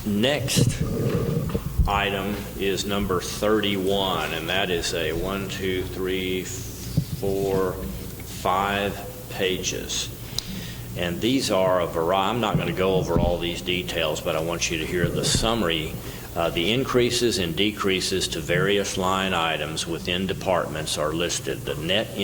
next item is number 31, and that is a 1, 2, 3, 4, 5 pages. And these are a variety. I'm not going to go over all these details, but I want you to hear the summary. The increases and decreases to various line items within departments are listed. The net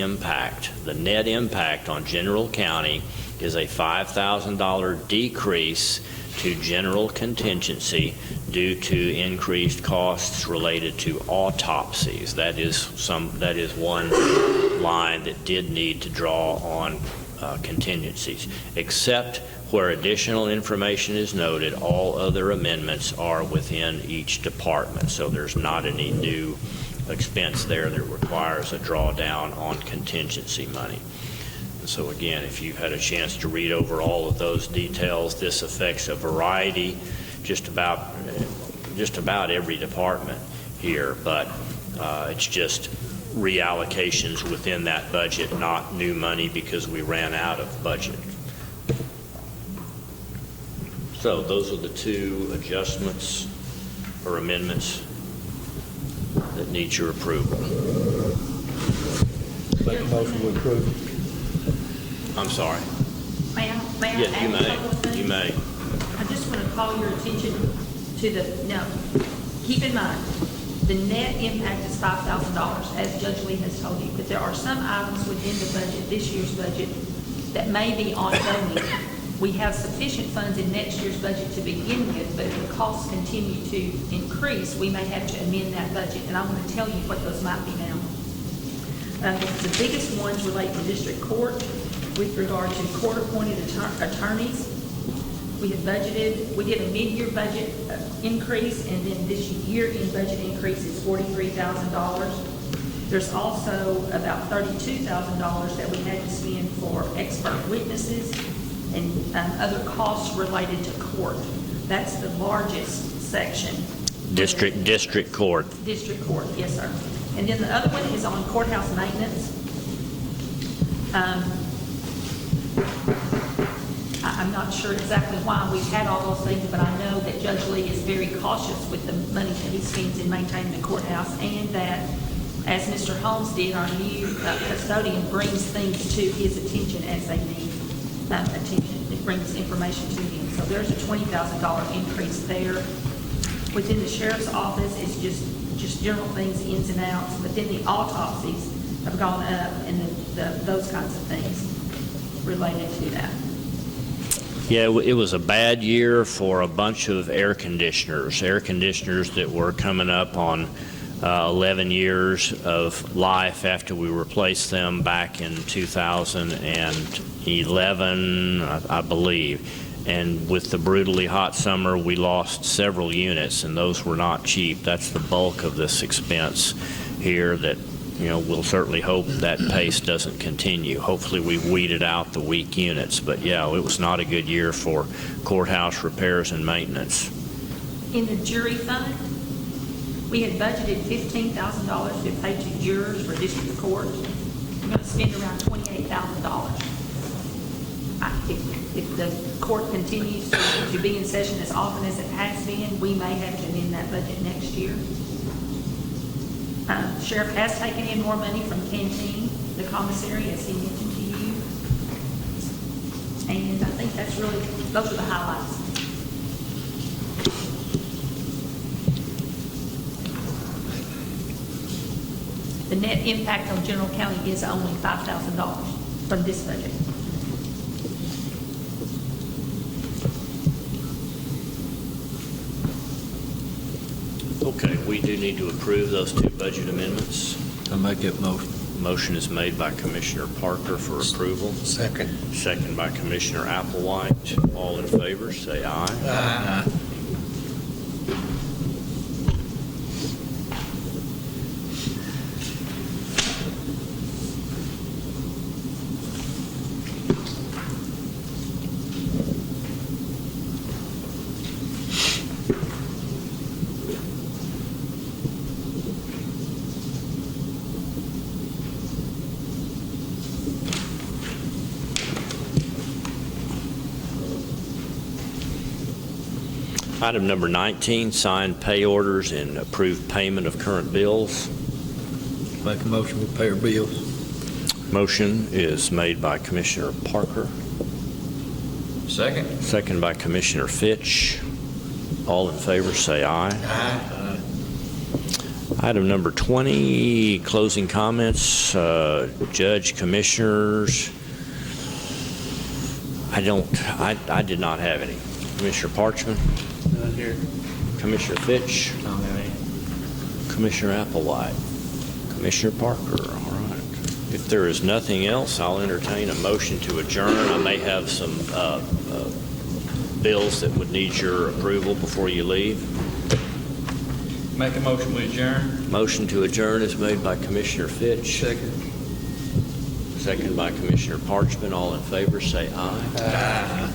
impact on general county is a $5,000 decrease to general contingency due to increased costs related to autopsies. That is one line that did need to draw on contingencies. Except where additional information is noted, all other amendments are within each department. So there's not any new expense there that requires a drawdown on contingency money. So again, if you've had a chance to read over all of those details, this affects a variety, just about every department here, but it's just reallocations within that budget, not new money because we ran out of budget. So those are the two adjustments or amendments that need your approval. Make a motion to approve. I'm sorry. May I Yes, add you may. something? You may. I just want to call your attention to keep in mind, the net impact is $5,000, as Judge Lee has told you, but there are some items within the budget, this year's budget, that may be ongoing. We have sufficient funds in next year's budget to begin with, but if the costs continue to increase, we may have to amend that budget, and I'm going to tell you what those might be now. The biggest ones relate to district court with regard to court-appointed attorneys. We had budgeted, we did a mid-year budget increase, and then this year-end budget increase is $43,000. There's also about $32,000 that we had to spend for expert witnesses and other costs related to court. That's the largest section. District court. District court, yes, sir. And then the other one is on courthouse maintenance. I'm not sure exactly why we've had all those things, but I know that Judge Lee is very cautious with the money that he spends in maintaining the courthouse, and that, as Mr. Holmes did, our new custodian brings things to his attention as they need attention. It brings information to him. So there's a $20,000 increase there. Within the sheriff's office, it's just general things, ins and outs, but then the autopsies have gone up, and those kinds of things related to that. Yeah, it was a bad year for a bunch of air conditioners that were coming up on 11 years of life after we replaced them back in 2011, I believe. And with the brutally hot summer, we lost several units, and those were not cheap. That's the bulk of this expense here that, we'll certainly hope that pace doesn't continue. Hopefully we've weeded out the weak units. But yeah, it was not a good year for courthouse repairs and maintenance. In the jury fund, we had budgeted $15,000 to pay to jurors for district court. We're going to spend around $28,000. If the court continues to be in session as often as it has been, we may have to amend that budget next year. Sheriff has taken in more money from canteen, the commissary, as he mentioned to you. And I think those are the highlights. The net impact on general county is only $5,000 from this budget. Okay, we do need to approve those two budget amendments. I'll make that motion. Motion is made by Commissioner Parker for approval. Second. Second by Commissioner Applewhite. All in favor, say aye. Aye. Item number 19, sign pay orders and approve payment of current bills. Make a motion to pay our bills. Motion is made by Commissioner Parker, Second. second by Commissioner Fitch. All in favor, say aye. Aye. Item number 20, closing comments. Judge, commissioners. I did not have any. Commissioner Parchman? None here. Commissioner Fitch? Commissioner Applewhite? Commissioner Parker? All right. If there is nothing else, I'll entertain a motion to adjourn. I may have some bills that would need your approval before you leave. Make a motion, we adjourn. Motion to adjourn is made by Commissioner Fitch. Second. Second by Commissioner Parchman. All in favor, say aye. Aye.